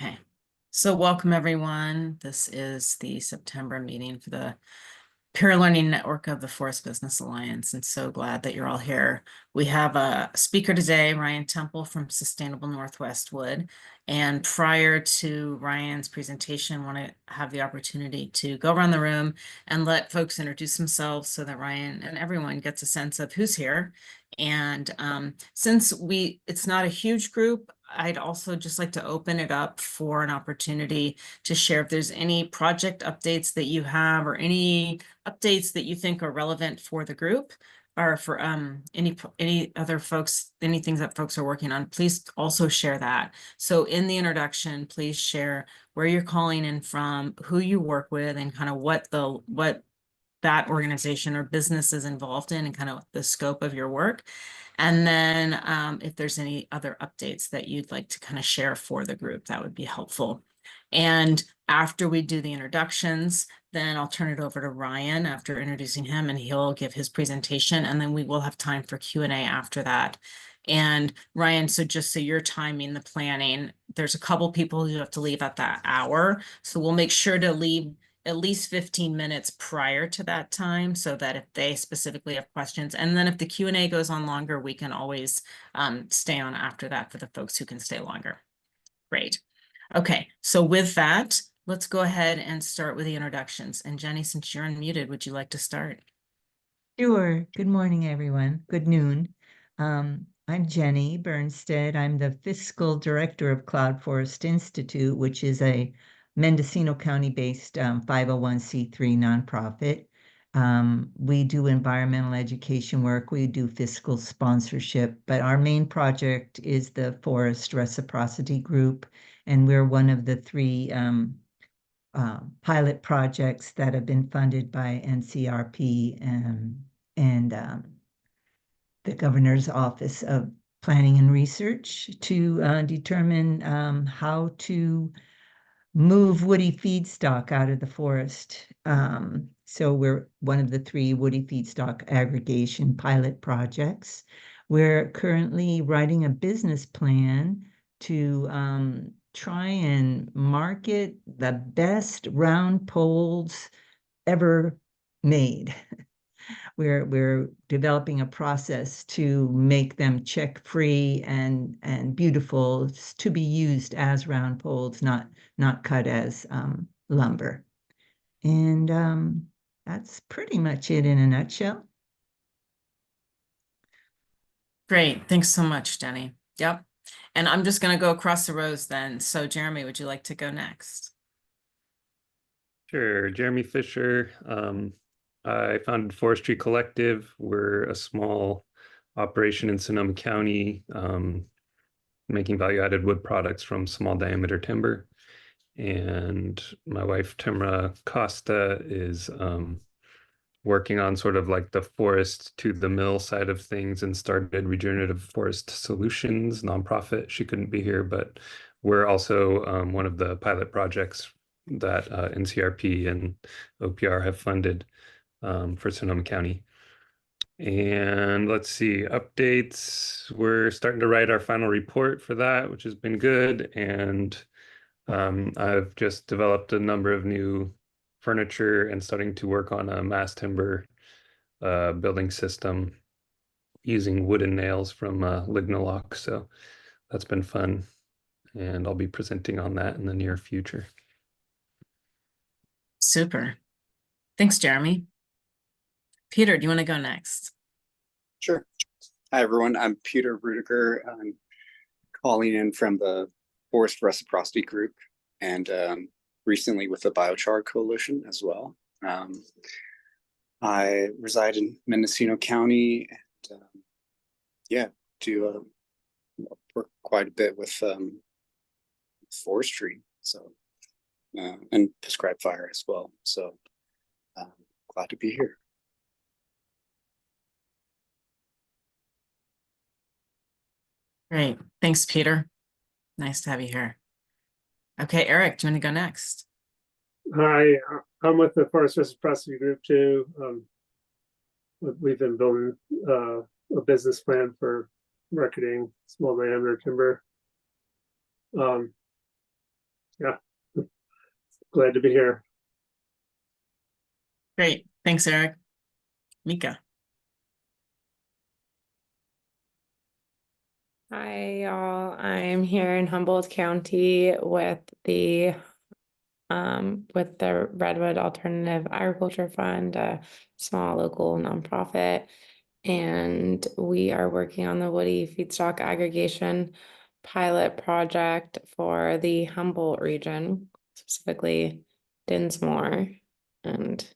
Okay, so welcome everyone. This is the September meeting for the Peer Learning Network of the Forest Business Alliance, and so glad that you're all here. We have a speaker today, Ryan Temple from Sustainable Northwest Wood. And prior to Ryan's presentation, I want to have the opportunity to go around the room and let folks introduce themselves so that Ryan and everyone gets a sense of who's here. And since it's not a huge group, I'd also just like to open it up for an opportunity to share if there's any project updates that you have or any updates that you think are relevant for the group or for any other folks, anything that folks are working on. Please also share that. So in the introduction, please share where you're calling in from, who you work with, and kind of what that organization or business is involved in and kind of the scope of your work. And then if there's any other updates that you'd like to kind of share for the group, that would be helpful. And after we do the introductions, then I'll turn it over to Ryan after introducing him, and he'll give his presentation, and then we will have time for Q&A after that. And Ryan, so just so you're timing the planning, there's a couple people who have to leave at that hour. So we'll make sure to leave at least 15 minutes prior to that time so that if they specifically have questions, and then if the Q&A goes on longer, we can always stay on after that for the folks who can stay longer. Great. Okay, so with that, let's go ahead and start with the introductions. And Jenny, since you're unmuted, would you like to start? Sure. Good morning, everyone. Good noon. I'm Jenny Bernstead. I'm the Fiscal Director of Cloud Forest Institute, which is a Mendocino County-based 501c3 nonprofit. We do environmental education work. We do fiscal sponsorship, but our main project is the Forest Reciprocity Group, and we're one of the three pilot projects that have been funded by NCRP and the Governor's Office of Planning and Research to determine how to move woody feedstock out of the forest. So we're one of the three woody feedstock aggregation pilot projects. We're currently writing a business plan to try and market the best round poles ever made. We're developing a process to make them check-free and beautiful to be used as round poles, not cut as lumber. And that's pretty much it in a nutshell. Great. Thanks so much, Jenny. Yep. And I'm just going to go across the rows then. So Jeremy, would you like to go next? Sure. Jeremy Fisher. I founded Forestry Collective. We're a small operation in Sonoma County, making value-added wood products from small diameter timber. And my wife, Timra Costa, is working on sort of like the forest to the mill side of things and started Regenerative Forest Solutions nonprofit. She couldn't be here, but we're also one of the pilot projects that NCRP and OPR have funded for Sonoma County. And let's see, updates. We're starting to write our final report for that, which has been good. And I've just developed a number of new furniture and starting to work on a mass timber building system using wooden nails from Lignalock. So that's been fun. And I'll be presenting on that in the near future. Super. Thanks, Jeremy. Peter, do you want to go next? Sure. Hi, everyone. I'm Peter Rudiger. I'm calling in from the Forest Reciprocity Group and recently with the Biochar Coalition as well. I reside in Mendocino County and do work quite a bit with forestry, so and prescribed fire as well. So glad to be here. Great. Thanks, Peter. Nice to have you here. Okay, Eric, do you want to go next? Hi, I'm with the Forest Reciprocity Group too. We've been building a business plan for marketing small diameter timber. Yeah. Glad to be here. Great. Thanks, Eric. Mika. Hi, y'all. I'm here in Humboldt County with the Redwood Alternative Agriculture Fund, a small local nonprofit. And we are working on the woody feedstock aggregation pilot project for the Humboldt region, specifically Dinsmore. And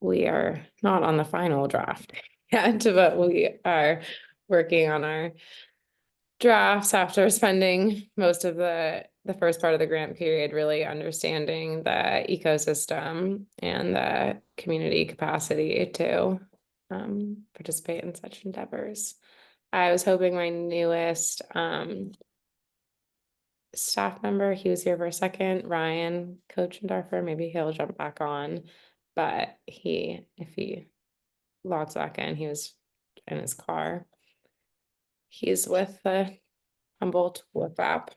we are not on the final draft yet, but we are working on our drafts after spending most of the first part of the grant period really understanding the ecosystem and the community capacity to participate in such endeavors. I was hoping my newest staff member, he was here for a second, Ryan Kochendorfer, maybe he'll jump back on, but if he logs back in, he was in his car. He's with the Humboldt Whoop app.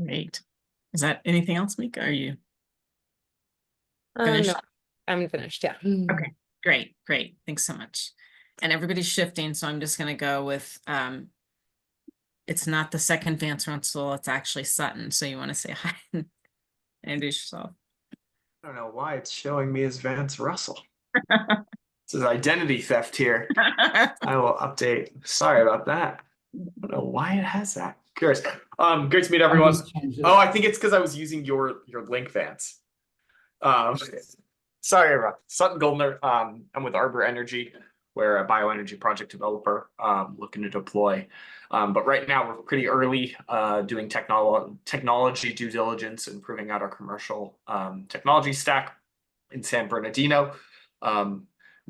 Great. Is that anything else, Mika? Are you No, finished? I'm finished, yeah. Okay, great, great. Thanks so much. And everybody's shifting, so I'm just gonna go with it's not the second Vance Russell, it's actually Sutton. So you want to say hi and introduce yourself. I don't know why it's showing me as Vance Russell. This is identity theft here. I will update. Sorry about that. I don't know why it has that. Curious. Great to meet everyone. Oh, I think it's because I was using your link, Vance. Sorry, everyone. Sutton Goldner. I'm with Arbor Energy. We're a bioenergy project developer looking to deploy. But right now we're pretty early doing technology due diligence and proving out our commercial technology stack in San Bernardino.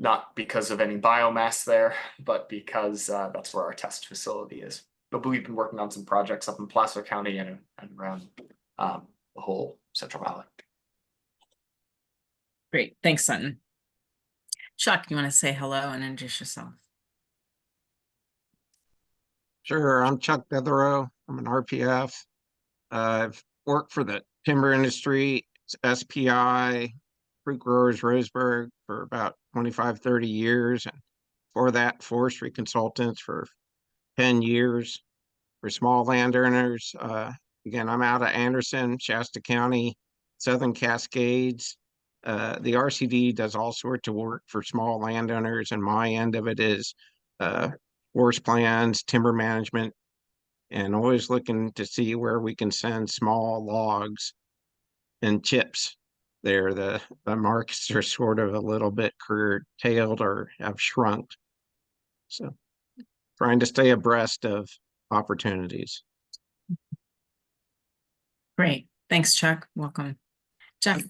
Not because of any biomass there, but because that's where our test facility is. But we've been working on some projects up in Placer County and around the whole Central Valley. Great, thanks, Sutton. Chuck, you want to say hello and introduce yourself? Sure, I'm Chuck Detherow. I'm an RPF. I've worked for the timber industry, SPI, Fruit Growers Roseburg for about 25, 30 years. And for that, forestry consultants for 10 years for small landowners. Again, I'm out of Anderson, Shasta County, Southern Cascades. The RCD does all sorts of work for small landowners, and my end of it is forest plans, timber management, and always looking to see where we can send small logs and chips there. The markets are sort of a little bit curtailed or have shrunk. So trying to stay abreast of opportunities. Great, thanks, Chuck. Welcome. Jeff.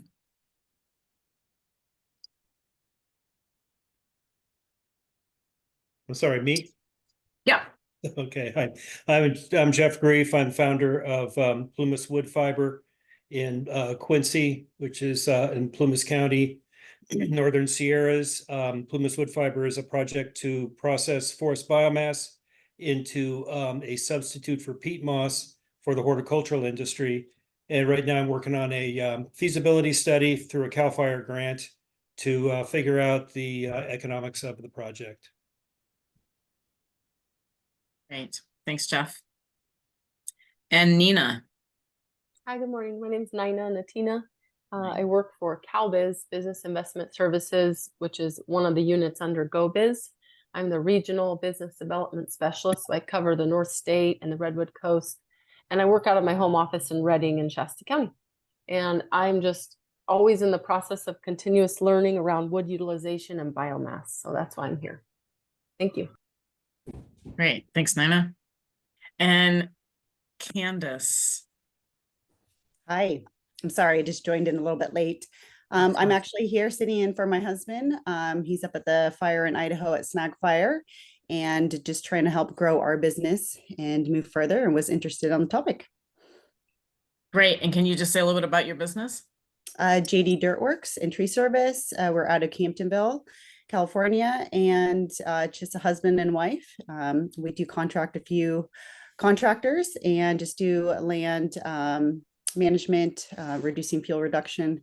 I'm sorry, me? Yeah. Okay, hi. I'm Jeff Grief. I'm founder of Plumas Wood Fiber in Quincy, which is in Plumas County, Northern Sierras. Plumas Wood Fiber is a project to process forest biomass into a substitute for peat moss for the horticultural industry. And right now I'm working on a feasibility study through a CAL FIRE grant to figure out the economics of the project. Great, thanks, Jeff. And Nina. Hi, good morning. My name is Nina Natina. I work for CalBiz Business Investment Services, which is one of the units under GoBiz. I'm the regional business development specialist. So I cover the North State and the Redwood Coast, and I work out of my home office in Redding in Shasta County. And I'm just always in the process of continuous learning around wood utilization and biomass. So that's why I'm here. Thank you. Great, thanks, Nina. And Candace. Hi, I'm sorry, I just joined in a little bit late. I'm actually here sitting in for my husband. He's up at the fire in Idaho at Snag Fire and just trying to help grow our business and move further, and was interested on the topic. Great, and can you just say a little bit about your business? JD Dirtworks and Tree Service. We're out of Camptonville, California, and just a husband and wife. We do contract a few contractors and just do land management, reducing fuel reduction.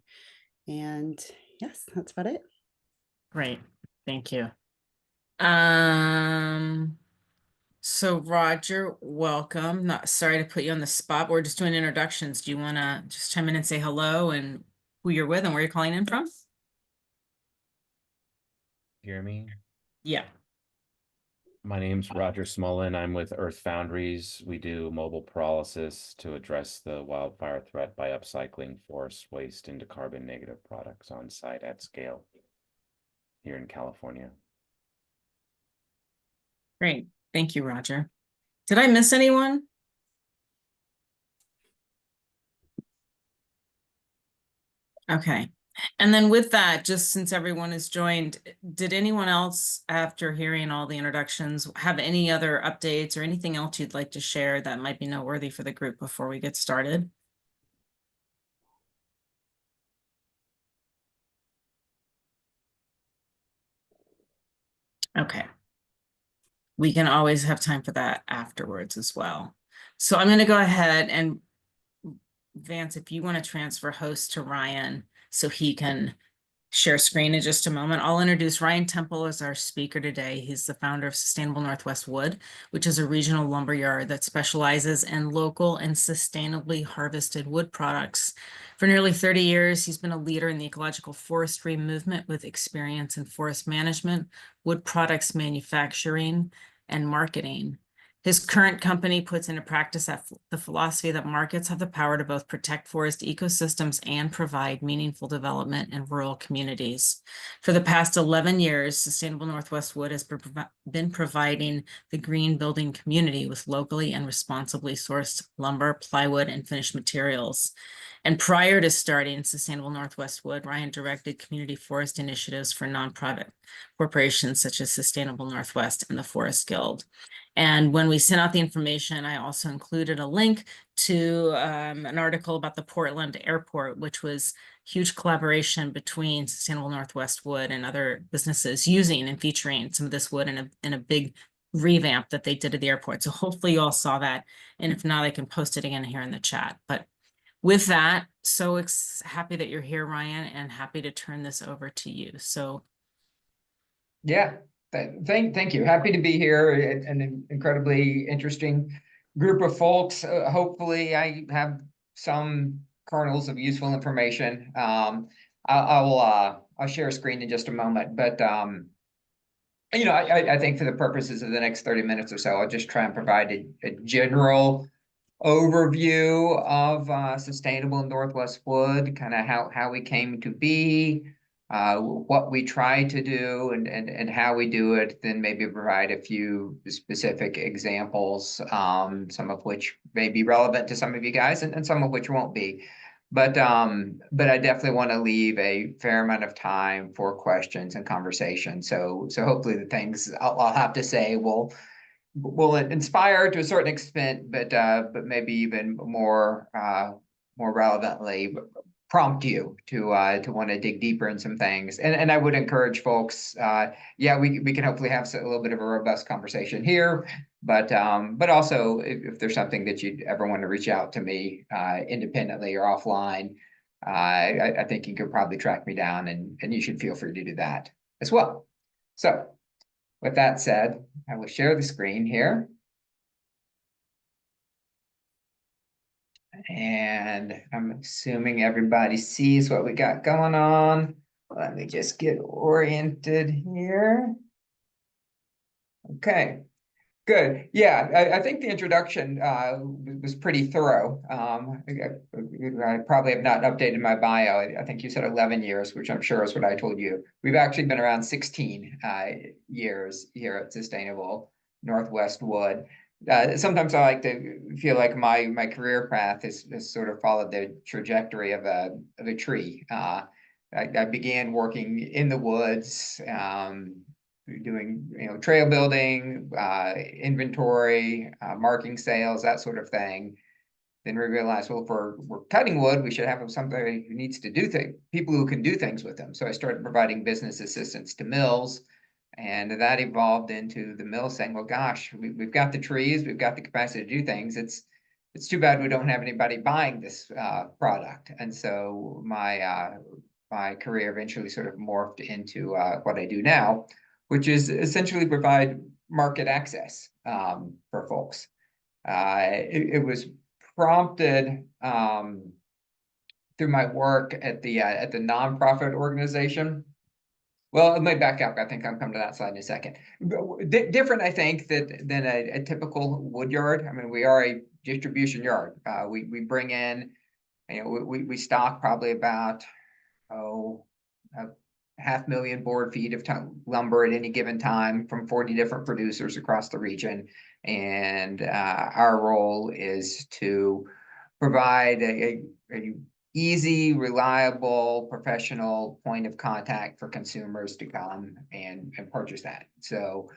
And yes, that's about it. Great, thank you. So Roger, welcome. Not sorry to put you on the spot. We're just doing introductions. Do you want to just chime in and say hello and who you're with and where you're calling in from? Hear me? Yeah. My name's Roger Smolin. I'm with Earth Foundries. We do mobile pyrolysis to address the wildfire threat by upcycling forest waste into carbon negative products on site at scale here in California. Great. Thank you, Roger. Did I miss anyone? Okay. And then with that, just since everyone has joined, did anyone else, after hearing all the introductions, have any other updates or anything else you'd like to share that might be noteworthy for the group before we get started? Okay. We can always have time for that afterwards as well. So I'm going to go ahead and Vance, if you want to transfer host to Ryan so he can share screen in just a moment. I'll introduce Ryan Temple as our speaker today. He's the founder of Sustainable Northwest Wood, which is a regional lumber yard that specializes in local and sustainably harvested wood products. For nearly 30 years, he's been a leader in the ecological forestry movement with experience in forest management, wood products manufacturing, and marketing. His current company puts into practice the philosophy that markets have the power to both protect forest ecosystems and provide meaningful development in rural communities. For the past 11 years, Sustainable Northwest Wood has been providing the green building community with locally and responsibly sourced lumber, plywood, and finished materials. And prior to starting Sustainable Northwest Wood, Ryan directed community forest initiatives for nonprofit corporations such as Sustainable Northwest and the Forest Guild. And when we sent out the information, I also included a link to an article about the Portland Airport, which was huge collaboration between Sustainable Northwest Wood and other businesses using and featuring some of this wood in a big revamp that they did at the airport. So hopefully you all saw that. And if not, I can post it again here in the chat. But with that, so happy that you're here, Ryan, and happy to turn this over to you. So yeah. Thank you. Happy to be here. An incredibly interesting group of folks. Hopefully, I have some kernels of useful information. I'll share a screen in just a moment, but you know, I think for the purposes of the next 30 minutes or so, I'll just try and provide a general overview of Sustainable Northwest Wood, kind of how we came to be. What we try to do and how we do it, then maybe provide a few specific examples, some of which may be relevant to some of you guys and some of which won't be. But I definitely want to leave a fair amount of time for questions and conversation. So hopefully the things I'll have to say will inspire to a certain extent, but maybe even more relevantly prompt you to want to dig deeper in some things. And I would encourage folks, yeah, we can hopefully have a little bit of a robust conversation here, but also if there's something that you'd ever want to reach out to me independently or offline, I think you could probably track me down and you should feel free to do that as well. So with that said, I will share the screen here. And I'm assuming everybody sees what we got going on. Let me just get oriented here. Okay, good. Yeah, I think the introduction was pretty thorough. I probably have not updated my bio. I think you said 11 years, which I'm sure is what I told you. We've actually been around 16 years here at Sustainable Northwest Wood. Sometimes I like to feel like my career path has sort of followed the trajectory of a tree. I began working in the woods, doing trail building, inventory, marking sales, that sort of thing. Then we realized, well, if we're cutting wood, we should have somebody who needs to do things, people who can do things with them. So I started providing business assistance to mills. And that evolved into the mill saying, well, gosh, we've got the trees, we've got the capacity to do things. It's too bad we don't have anybody buying this product. And so my career eventually sort of morphed into what I do now, which is essentially provide market access for folks. It was prompted through my work at the nonprofit organization. Well, let me back up. I think I'll come to that slide in a second. Different, I think, than a typical wood yard. I mean, we are a distribution yard. We bring in, you know, we stock probably about 500,000 board feet of lumber at any given time from 40 different producers across the region. And our role is to provide a easy, reliable, professional point of contact for consumers to come and purchase that. So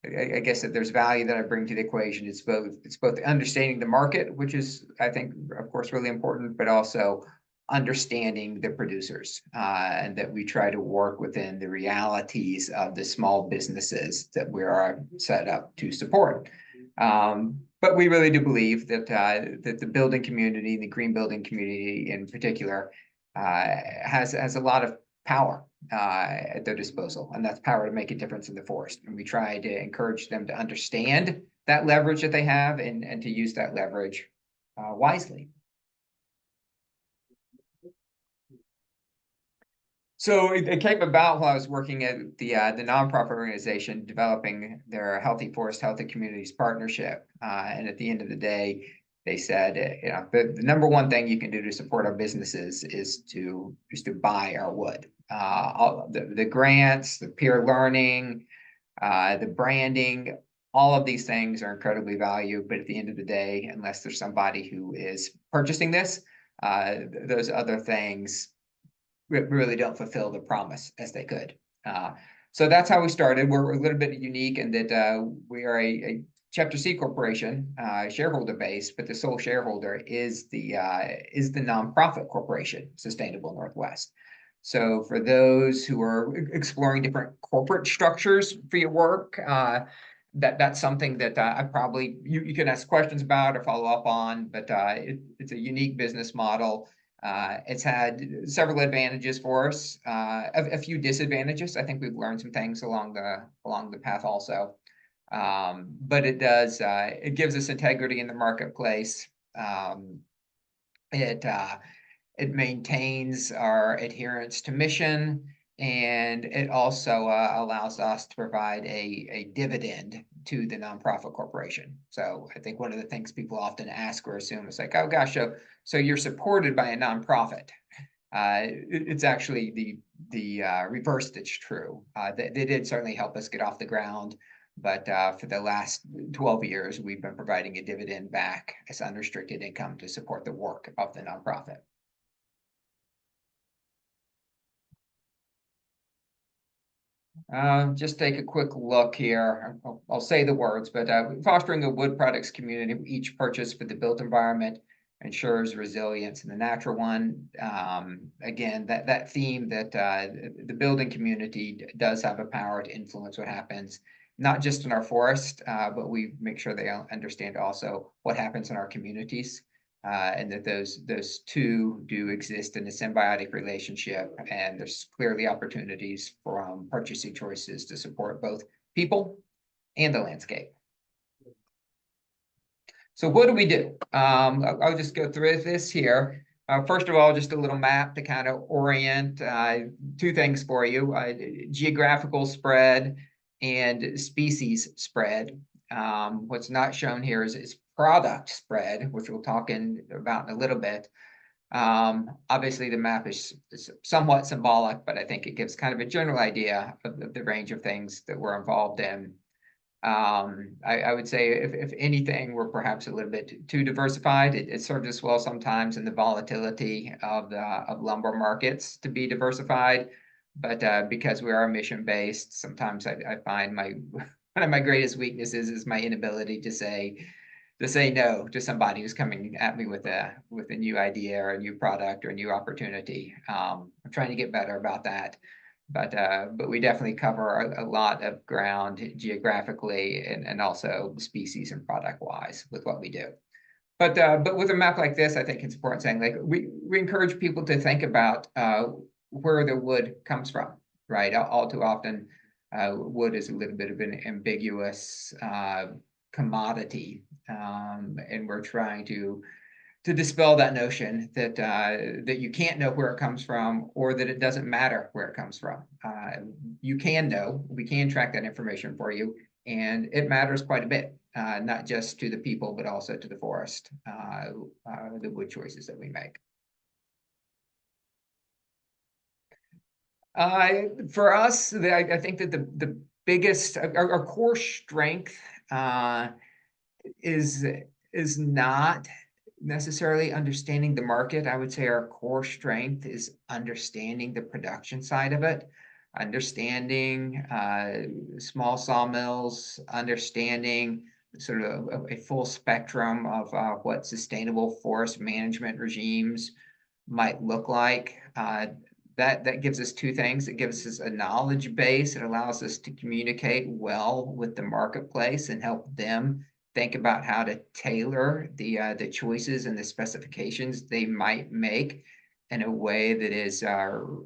I guess that there's value that I bring to the equation. It's both understanding the market, which is, I think, of course, really important, but also understanding the producers, and that we try to work within the realities of the small businesses that we are set up to support. But we really do believe that that the building community, the green building community in particular, has a lot of power at their disposal, and that's power to make a difference in the forest. And we try to encourage them to understand that leverage that they have and to use that leverage wisely. So it came about while I was working at the nonprofit organization developing their Healthy Forest, Healthy Communities partnership. And at the end of the day, they said, you know, the number one thing you can do to support our businesses is to buy our wood. All the grants, the peer learning, the branding, all of these things are incredibly valuable. But at the end of the day, unless there's somebody who is purchasing this, those other things really don't fulfill the promise as they could. So that's how we started. We're a little bit unique in that we are a Chapter C corporation, shareholder base, but the sole shareholder is the nonprofit corporation, Sustainable Northwest. So for those who are exploring different corporate structures for your work, that's something that I probably you can ask questions about or follow up on, but it's a unique business model. It's had several advantages for us, a few disadvantages. I think we've learned some things along the path also. But it does, it gives us integrity in the marketplace. It maintains our adherence to mission, and it also allows us to provide a dividend to the nonprofit corporation. So I think one of the things people often ask or assume is like, oh gosh, so you're supported by a nonprofit. It's actually the reverse that's true. They did certainly help us get off the ground, but for the last 12 years, we've been providing a dividend back as unrestricted income to support the work of the nonprofit. Just take a quick look here. I'll say the words, but fostering a wood products community, each purchase for the built environment ensures resilience in the natural one. Again, that theme that the building community does have a power to influence what happens, not just in our forest, but we make sure they understand also what happens in our communities. And that those two do exist in a symbiotic relationship, and there's clearly opportunities from purchasing choices to support both people and the landscape. So what do we do? I'll just go through this here. First of all, just a little map to kind of orient two things for you: geographical spread and species spread. What's not shown here is product spread, which we'll talk about in a little bit. Obviously, the map is somewhat symbolic, but I think it gives kind of a general idea of the range of things that we're involved in. I would say, if anything, we're perhaps a little bit too diversified. It serves us well sometimes in the volatility of lumber markets to be diversified, but because we are mission-based, sometimes I find one of my greatest weaknesses is my inability to say no to somebody who's coming at me with a new idea or a new product or a new opportunity. I'm trying to get better about that. but we definitely cover a lot of ground geographically and also species and product wise with what we do. But with a map like this, I think it's important saying, like, we encourage people to think about where the wood comes from, right? All too often, wood is a little bit of an ambiguous commodity, and we're trying to dispel that notion that that you can't know where it comes from, or that it doesn't matter where it comes from. You can know, we can track that information for you, and it matters quite a bit, not just to the people, but also to the forest, the wood choices that we make. For us, I think that the biggest, our core strength is not necessarily understanding the market. I would say our core strength is understanding the production side of it, understanding small sawmills, understanding sort of a full spectrum of what sustainable forest management regimes might look like. That gives us two things. It gives us a knowledge base. It allows us to communicate well with the marketplace and help them think about how to tailor the choices and the specifications they might make in a way that is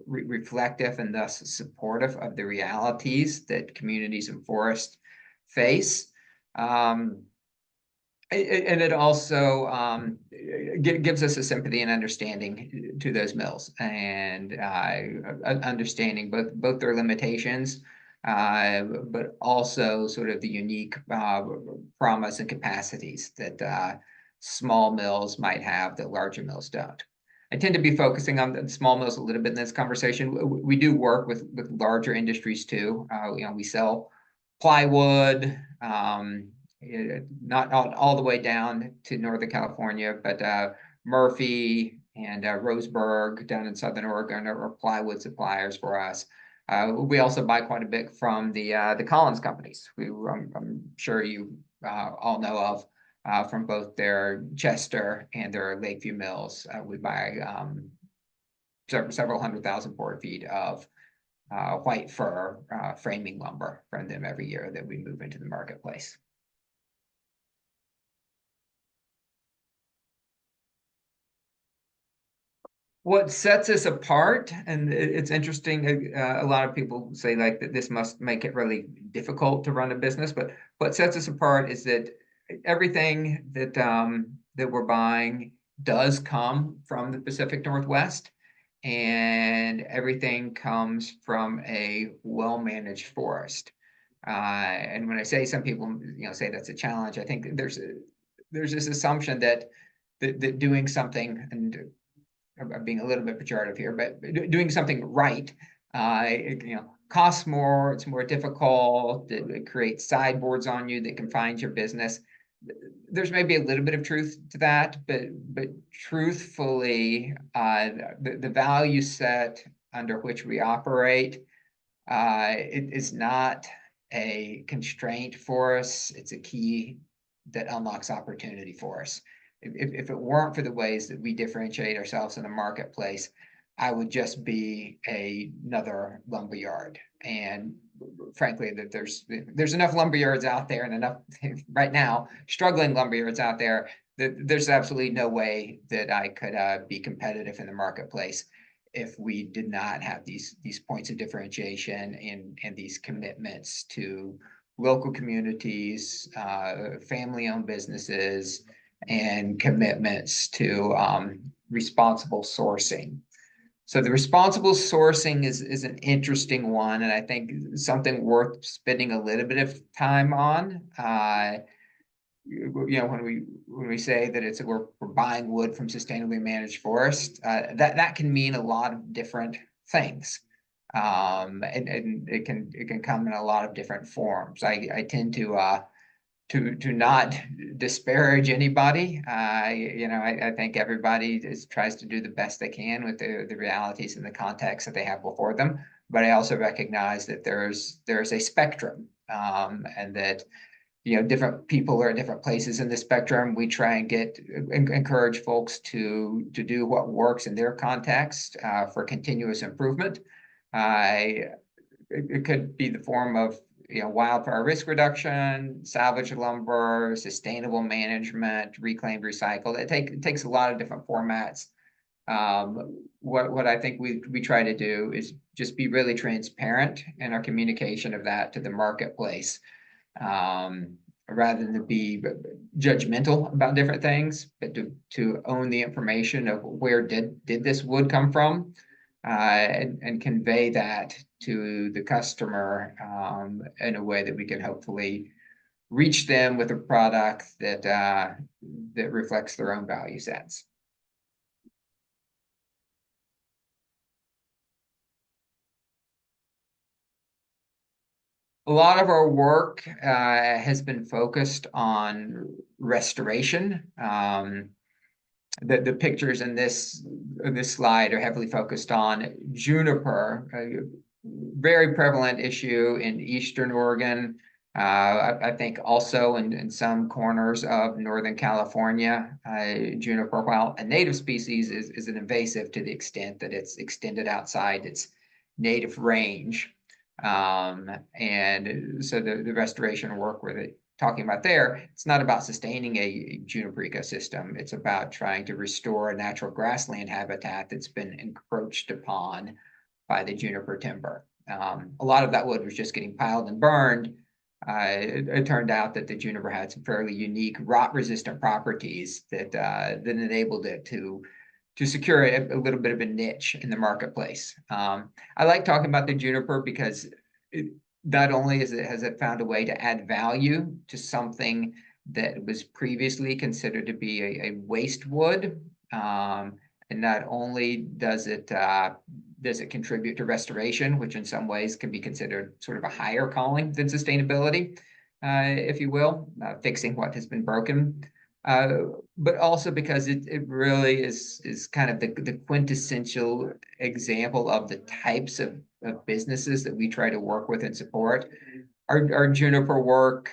reflective and thus supportive of the realities that communities and forests face. And it also gives us a sympathy and understanding to those mills, and understanding both their limitations, but also sort of the unique promise and capacities that small mills might have that larger mills don't. I tend to be focusing on the small mills a little bit in this conversation. We do work with larger industries too. We sell plywood, not all the way down to Northern California, but Murphy and Roseburg down in Southern Oregon are plywood suppliers for us. We also buy quite a bit from the Collins companies, who I'm sure you all know of, from both their Chester and their Lakeview mills. We buy several 100,000 board feet of white fir framing lumber from them every year that we move into the marketplace. What sets us apart, and it's interesting, a lot of people say like that this must make it really difficult to run a business, but what sets us apart is that everything that that we're buying does come from the Pacific Northwest, and everything comes from a well-managed forest. And when I say, some people say that's a challenge, I think there's this assumption that doing something, and I'm being a little bit pejorative here, but doing something right, costs more, it's more difficult, it creates sideboards on you that confines your business. There's maybe a little bit of truth to that, but truthfully, the value set under which we operate, it is not a constraint for us. It's a key that unlocks opportunity for us. If it weren't for the ways that we differentiate ourselves in the marketplace, I would just be another lumberyard. And frankly, that there's enough lumberyards out there, and enough right now struggling lumberyards out there, that there's absolutely no way that I could be competitive in the marketplace if we did not have these points of differentiation and these commitments to local communities, family-owned businesses, and commitments to responsible sourcing. So the responsible sourcing is an interesting one, and I think something worth spending a little bit of time on. When we say that we're buying wood from sustainably managed forest, that can mean a lot of different things, and it can come in a lot of different forms. I tend to not disparage anybody. I think everybody tries to do the best they can with the realities and the context that they have before them. But I also recognize that there's a spectrum, and that different people are at different places in the spectrum. We try and encourage folks to do what works in their context for continuous improvement. It could be the form of, wildfire risk reduction, salvage lumber, sustainable management, reclaimed, recycled. It takes a lot of different formats. What I think we try to do is just be really transparent in our communication of that to the marketplace, rather than to be judgmental about different things, but to own the information of where did this wood come from, and convey that to the customer in a way that we can hopefully reach them with a product that that reflects their own value sets. A lot of our work has been focused on restoration. The pictures in this slide are heavily focused on juniper, a very prevalent issue in Eastern Oregon. I think also in some corners of Northern California. Juniper, while a native species, is an invasive to the extent that it's extended outside its native range. And so the restoration work we're talking about there, it's not about sustaining a juniper ecosystem. It's about trying to restore a natural grassland habitat that's been encroached upon by the juniper timber. A lot of that wood was just getting piled and burned. It turned out that the juniper had some fairly unique rot-resistant properties that enabled it to secure a little bit of a niche in the marketplace. I like talking about the juniper because not only has it found a way to add value to something that was previously considered to be a waste wood, and not only does it contribute to restoration, which in some ways can be considered sort of a higher calling than sustainability, if you will, fixing what has been broken. But also because it really is kind of the quintessential example of the types of businesses that we try to work with and support. Our juniper work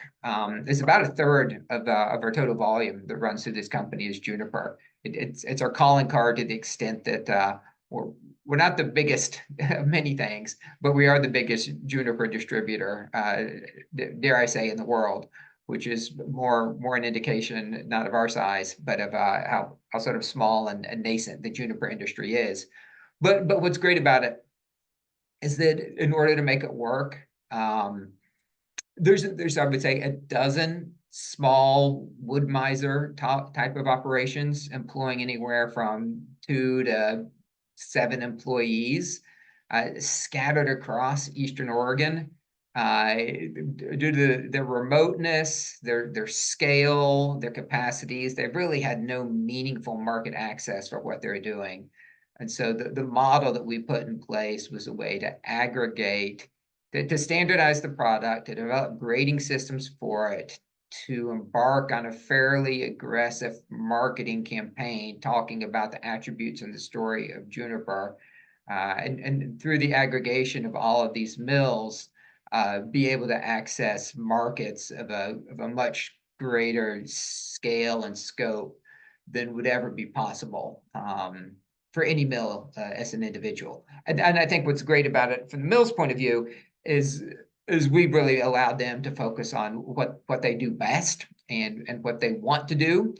is about a third of our total volume that runs through this company is juniper. It's our calling card to the extent that we're not the biggest of many things, but we are the biggest juniper distributor, dare I say, in the world, which is more an indication not of our size, but of how sort of small and nascent the juniper industry is. But what's great about it is that in order to make it work, there's I would say a dozen small wood miser type of operations employing anywhere from 2 to 7 employees, scattered across Eastern Oregon. Due to their remoteness, their scale, their capacities, they've really had no meaningful market access for what they're doing. And so the model that we put in place was a way to aggregate, to standardize the product, to develop grading systems for it, to embark on a fairly aggressive marketing campaign talking about the attributes and the story of juniper, and through the aggregation of all of these mills, be able to access markets of a much greater scale and scope than would ever be possible for any mill as an individual. And I think what's great about it from the mill's point of view is we've really allowed them to focus on what they do best and what they want to do,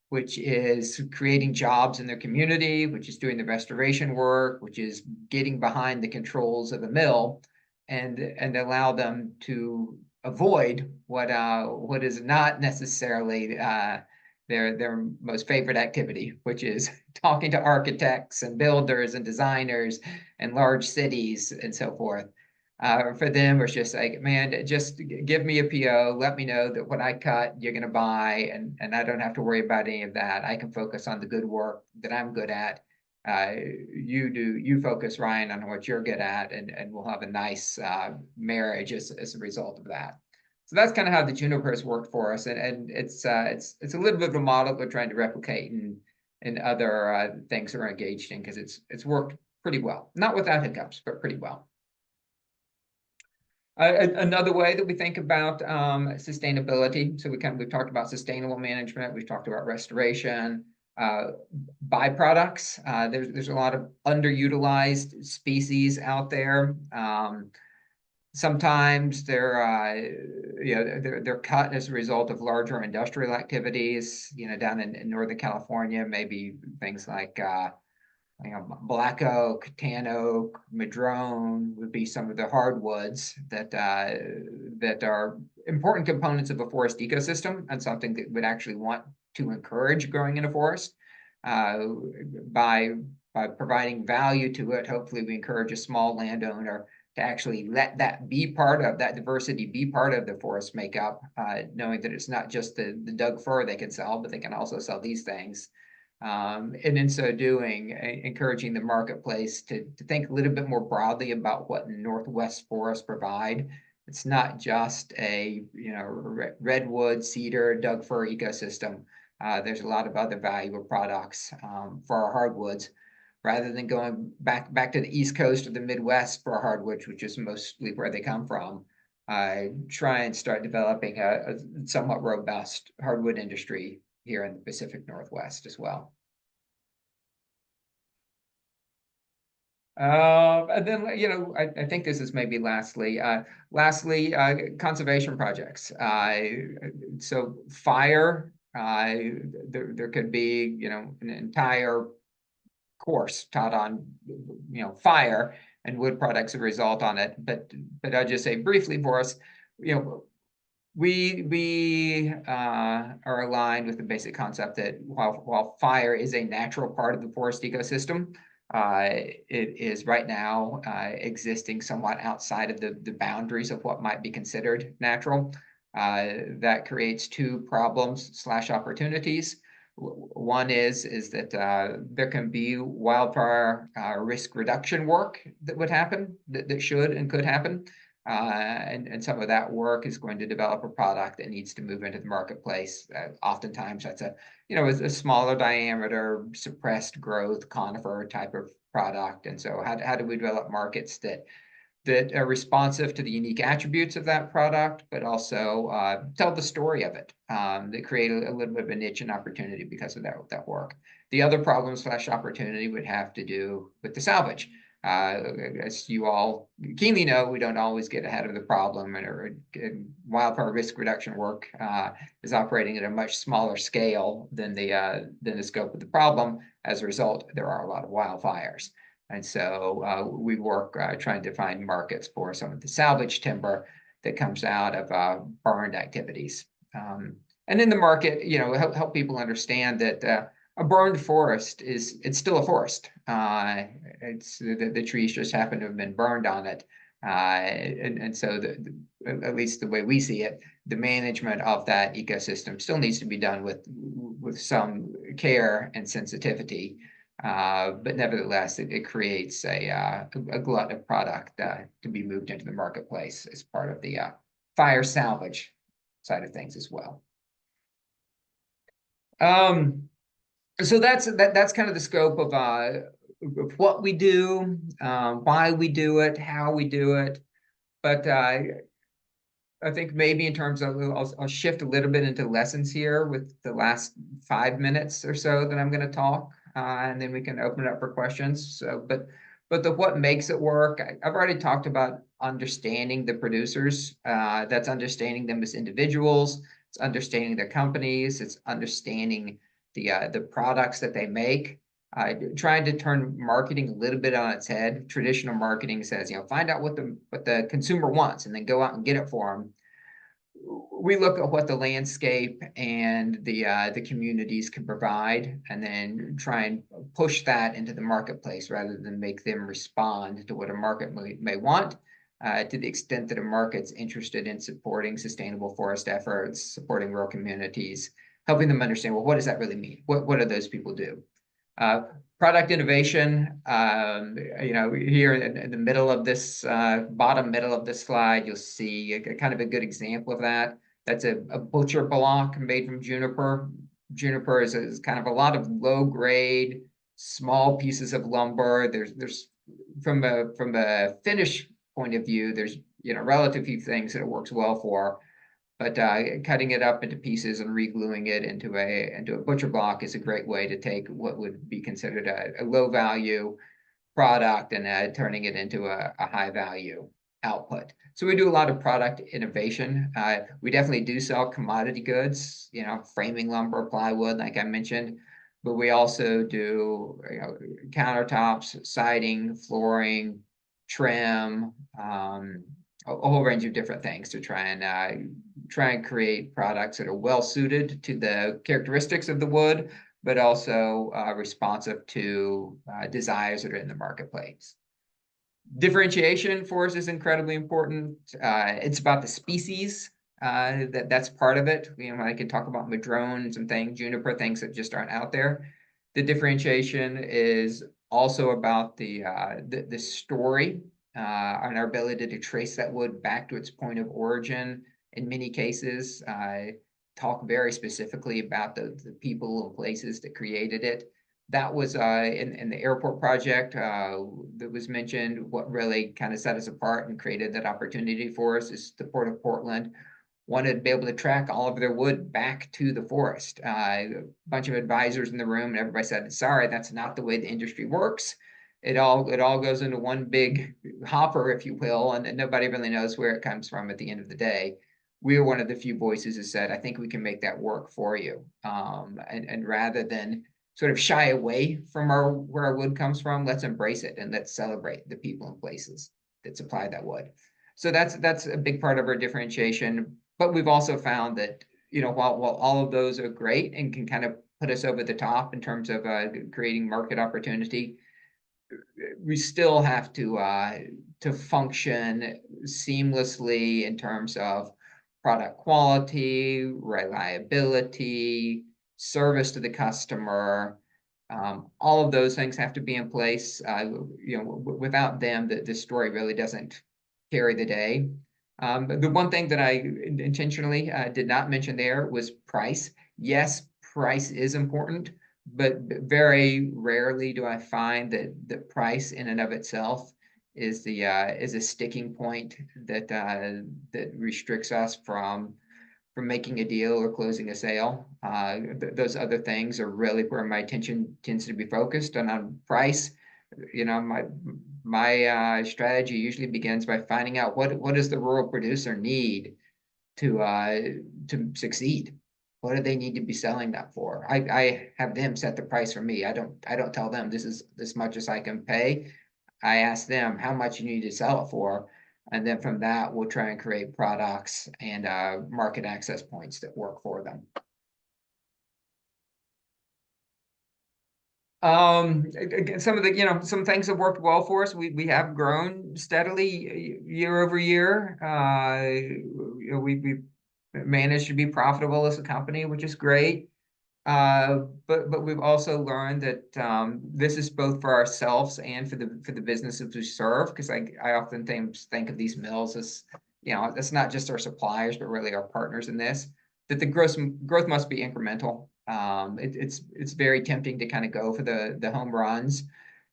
which is creating jobs in their community, which is doing the restoration work, which is getting behind the controls of the mill, and allow them to avoid what is not necessarily their most favorite activity, which is talking to architects and builders and designers and large cities and so forth. For them, it's just like, man, just give me a PO, let me know that what I cut, you're going to buy, and I don't have to worry about any of that. I can focus on the good work that I'm good at. You focus, Ryan, on what you're good at, and we'll have a nice marriage as a result of that. So that's kind of how the juniper has worked for us, and it's a little bit of a model we're trying to replicate in other things we're engaged in, because it's worked pretty well, not without hiccups, but pretty well. Another way that we think about sustainability, so we've talked about sustainable management, we've talked about restoration, byproducts. There's a lot of underutilized species out there. Sometimes they're cut as a result of larger industrial activities. Down in Northern California, maybe things like black oak, tan oak, madrone would be some of the hardwoods that are important components of a forest ecosystem, and something that would actually want to encourage growing in a forest. By providing value to it, hopefully we encourage a small landowner to actually let that diversity be part of the forest makeup, knowing that it's not just the Doug fir they can sell, but they can also sell these things. And in so doing, encouraging the marketplace to think a little bit more broadly about what Northwest forests provide. It's not just a redwood, cedar, Doug fir ecosystem. There's a lot of other valuable products for our hardwoods, rather than going back to the East Coast or the Midwest for hardwoods, which is mostly where they come from. Try and start developing a somewhat robust hardwood industry here in the Pacific Northwest as well. And then, I think this is maybe lastly, conservation projects. So fire, there could be, an entire course taught on, fire and wood products as a result on it. But I'll just say briefly for us, we are aligned with the basic concept that while fire is a natural part of the forest ecosystem, it is right now existing somewhat outside of the boundaries of what might be considered natural. That creates two problems / opportunities. One is that there can be wildfire risk reduction work that would happen, that should and could happen. And some of that work is going to develop a product that needs to move into the marketplace. Oftentimes that's a smaller diameter, suppressed growth, conifer type of product. And so how do we develop markets that are responsive to the unique attributes of that product, but also tell the story of it, that create a little bit of a niche and opportunity because of that work. The other problem / opportunity would have to do with the salvage. As you all keenly know, we don't always get ahead of the problem, and wildfire risk reduction work is operating at a much smaller scale than the scope of the problem. As a result, there are a lot of wildfires. And so we work trying to find markets for some of the salvage timber that comes out of burned activities. And in the market, help people understand that a burned forest it's still a forest. It's the trees just happen to have been burned on it. And so at least the way we see it, the management of that ecosystem still needs to be done with some care and sensitivity. But nevertheless, it creates a glut of product to be moved into the marketplace as part of the fire salvage side of things as well. So that's kind of the scope of what we do, why we do it, how we do it. But I think maybe in terms of, I'll shift a little bit into lessons here with the last 5 minutes or so that I'm going to talk, and then we can open it up for questions. So, but what makes it work, I've already talked about understanding the producers. That's understanding them as individuals. It's understanding their companies. It's understanding the products that they make. Trying to turn marketing a little bit on its head. Traditional marketing says, find out what the consumer wants and then go out and get it for them. We look at what the landscape and the communities can provide, and then try and push that into the marketplace rather than make them respond to what a market may want. To the extent that a market's interested in supporting sustainable forest efforts, supporting rural communities, helping them understand, well, what does that really mean? What do those people do? Product innovation, here in the middle of this, bottom middle of this slide, you'll see a kind of a good example of that. That's a butcher block made from juniper. Juniper is kind of a lot of low grade, small pieces of lumber. There's from a finish point of view, there's relative few things that it works well for. But cutting it up into pieces and re-gluing it into a butcher block is a great way to take what would be considered a low value product and turning it into a high value output. So we do a lot of product innovation. We definitely do sell commodity goods, you know, framing lumber, plywood, like I mentioned, but we also do, you know, countertops, siding, flooring, trim, a whole range of different things to try and create products that are well suited to the characteristics of the wood, but also responsive to desires that are in the marketplace. Differentiation for us is incredibly important. It's about the species. That's part of it. You know, I can talk about madrones and things, juniper, things that just aren't out there. The differentiation is also about the story and our ability to trace that wood back to its point of origin. In many cases, talk very specifically about the people and places that created it. That was in the airport project that was mentioned. What really kind of set us apart and created that opportunity for us is the Port of Portland wanted to be able to track all of their wood back to the forest. A bunch of advisors in the room, and everybody said, sorry, that's not the way the industry works. It all goes into one big hopper, if you will, and nobody really knows where it comes from at the end of the day. We were one of the few voices that said, I think we can make that work for you. And rather than sort of shy away from where our wood comes from, let's embrace it and let's celebrate the people and places that supply that wood. So that's a big part of our differentiation. But we've also found that, you know, while all of those are great and can kind of put us over the top in terms of creating market opportunity, we still have to function seamlessly in terms of product quality, reliability, service to the customer. All of those things have to be in place. You know, without them, the story really doesn't carry the day. But the one thing that I intentionally did not mention there was price. Yes, price is important, but very rarely do I find that the price in and of itself is a sticking point that restricts us from making a deal or closing a sale. Those other things are really where my attention tends to be focused. And on price, you know, my strategy usually begins by finding out what does the rural producer need to succeed. What do they need to be selling that for? I have them set the price for me. I don't tell them this is this much as I can pay. I ask them how much you need to sell it for. And then from that, we'll try and create products and market access points that work for them. Again, some of the, you know, some things have worked well for us. We have grown steadily year over year. You know, we managed to be profitable as a company, which is great. But we've also learned that this is both for ourselves and for the businesses we serve, because I often think of these mills as, you know, it's not just our suppliers, but really our partners in this, that the growth must be incremental. It's very tempting to kind of go for the home runs.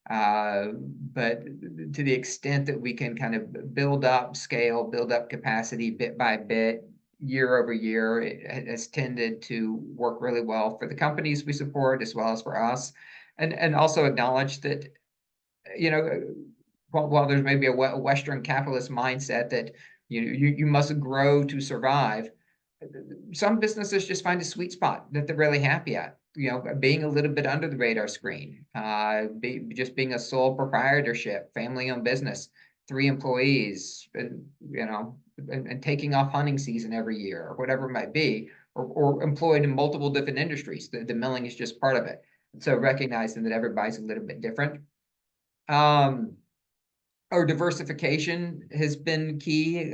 But to the extent that we can kind of build up scale, build up capacity bit by bit, year over year, it has tended to work really well for the companies we support as well as for us, and also acknowledge that, you know, while there's maybe a Western capitalist mindset that you must grow to survive, some businesses just find a sweet spot that they're really happy at. You know, being a little bit under the radar screen, just being a sole proprietorship, family-owned business, 3 employees, and you know, and taking off hunting season every year or whatever it might be, or employed in multiple different industries. The milling is just part of it. So recognizing that everybody's a little bit different. Our diversification has been key.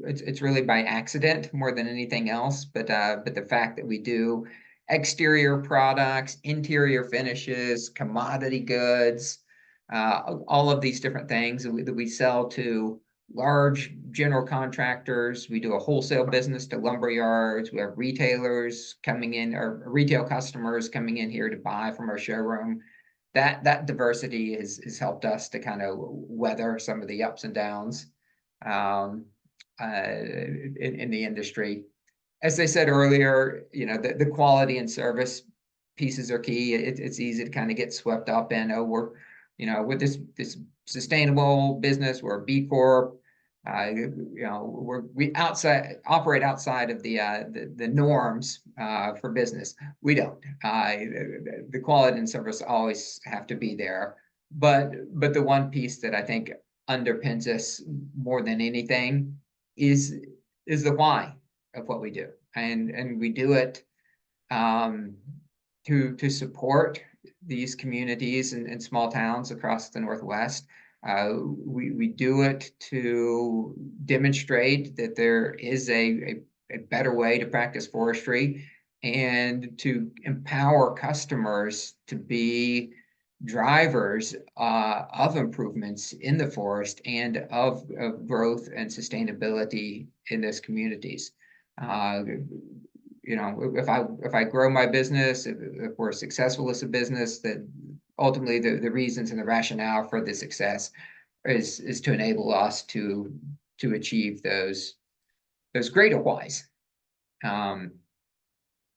It's really by accident more than anything else, but the fact that we do exterior products, interior finishes, commodity goods, all of these different things that we sell to large general contractors. We do a wholesale business to lumber yards. We have retailers coming in, or retail customers coming in here to buy from our showroom. That diversity has helped us to kind of weather some of the ups and downs in the industry. as I said earlier, the quality and service pieces are key. It's easy to kind of get swept up in, oh, we're, with this sustainable business, we're a B Corp. We operate outside of the norms for business. We don't. The quality and service always have to be there. But the one piece that I think underpins us more than anything is the why of what we do, and we do it to support these communities and small towns across the Northwest. We do it to demonstrate that there is a better way to practice forestry, and to empower customers to be drivers of improvements in the forest and of growth and sustainability in those communities. If I grow my business, if we're successful as a business, that ultimately the reasons and the rationale for the success is to enable us to achieve those greater whys.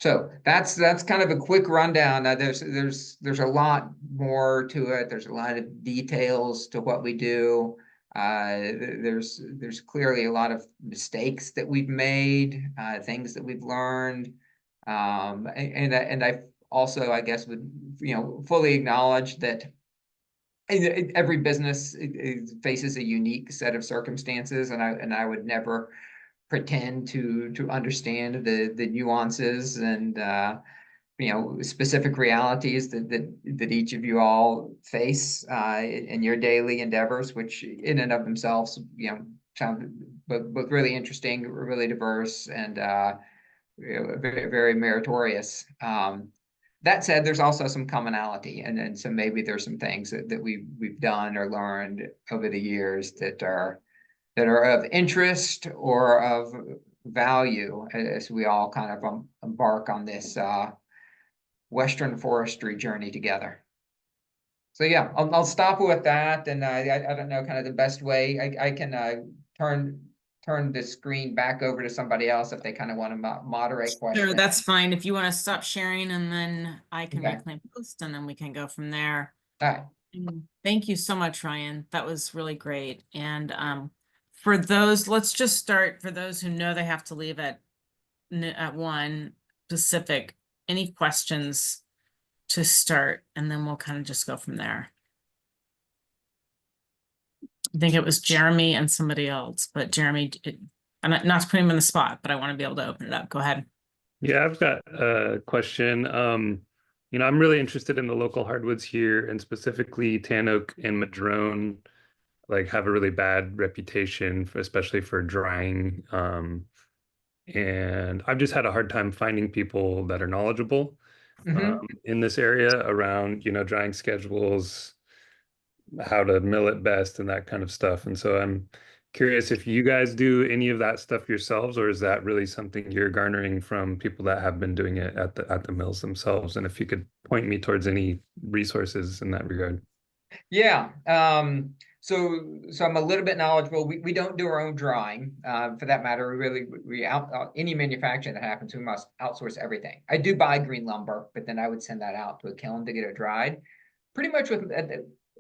So that's kind of a quick rundown. There's a lot more to it. There's a lot of details to what we do. There's clearly a lot of mistakes that we've made, things that we've learned, and I also, I guess, would fully acknowledge that every business faces a unique set of circumstances, and I would never pretend to understand the nuances and specific realities that each of you all face in your daily endeavors, which in and of themselves sound both really interesting, really diverse, and very, very meritorious. That said, there's also some commonality, and so maybe there's some things that we've done or learned over the years that are of interest or of value as we all kind of embark on this Western forestry journey together. So yeah, I'll stop with that, and I don't know kind of the best way. I can turn the screen back over to somebody else if they kind of want to moderate questions. Sure, that's fine. If you want to stop sharing, and then I can Okay. reclaim post, and then we can go from there. All right. Thank you so much, Ryan. That was really great. And for those, let's just start. For those who know they have to leave at 1 Pacific, any questions to start, and then we'll kind of just go from there. I think it was Jeremy and somebody else, but Jeremy, I'm not to put him in the spot, but I want to be able to open it up. Go ahead. Yeah, I've got a question. I'm really interested in the local hardwoods here, and specifically tan oak and madrone, like, have a really bad reputation, especially for drying. And I've just had a hard time finding people that are knowledgeable in this area around, drying schedules, how to mill it best, and that kind of stuff. And so I'm curious if you guys do any of that stuff yourselves, or is that really something you're garnering from people that have been doing it at the mills themselves? And if you could point me towards any resources in that regard. Yeah. So I'm a little bit knowledgeable. We don't do our own drying. For that matter, we any manufacturing that happens, we must outsource everything. I do buy green lumber, but then I would send that out to a kiln to get it dried. Pretty much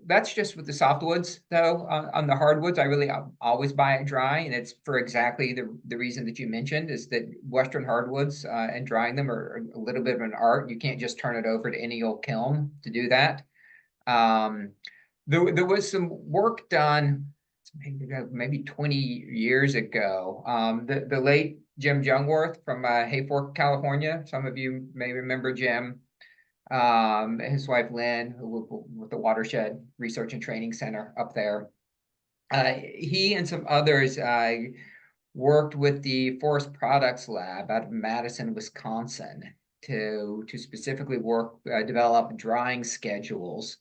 that's just with the softwoods, though. On the hardwoods, I always buy it dry, and it's for exactly the reason that you mentioned, is that Western hardwoods and drying them are a little bit of an art. You can't just turn it over to any old kiln to do that. There was some work done maybe 20 years ago. The late Jim Jungwirth from Hayfork, California. Some of you may remember Jim. His wife Lynn, who with the Watershed Research and Training Center up there. He and some others worked with the Forest Products Lab out of Madison, Wisconsin, to specifically develop drying schedules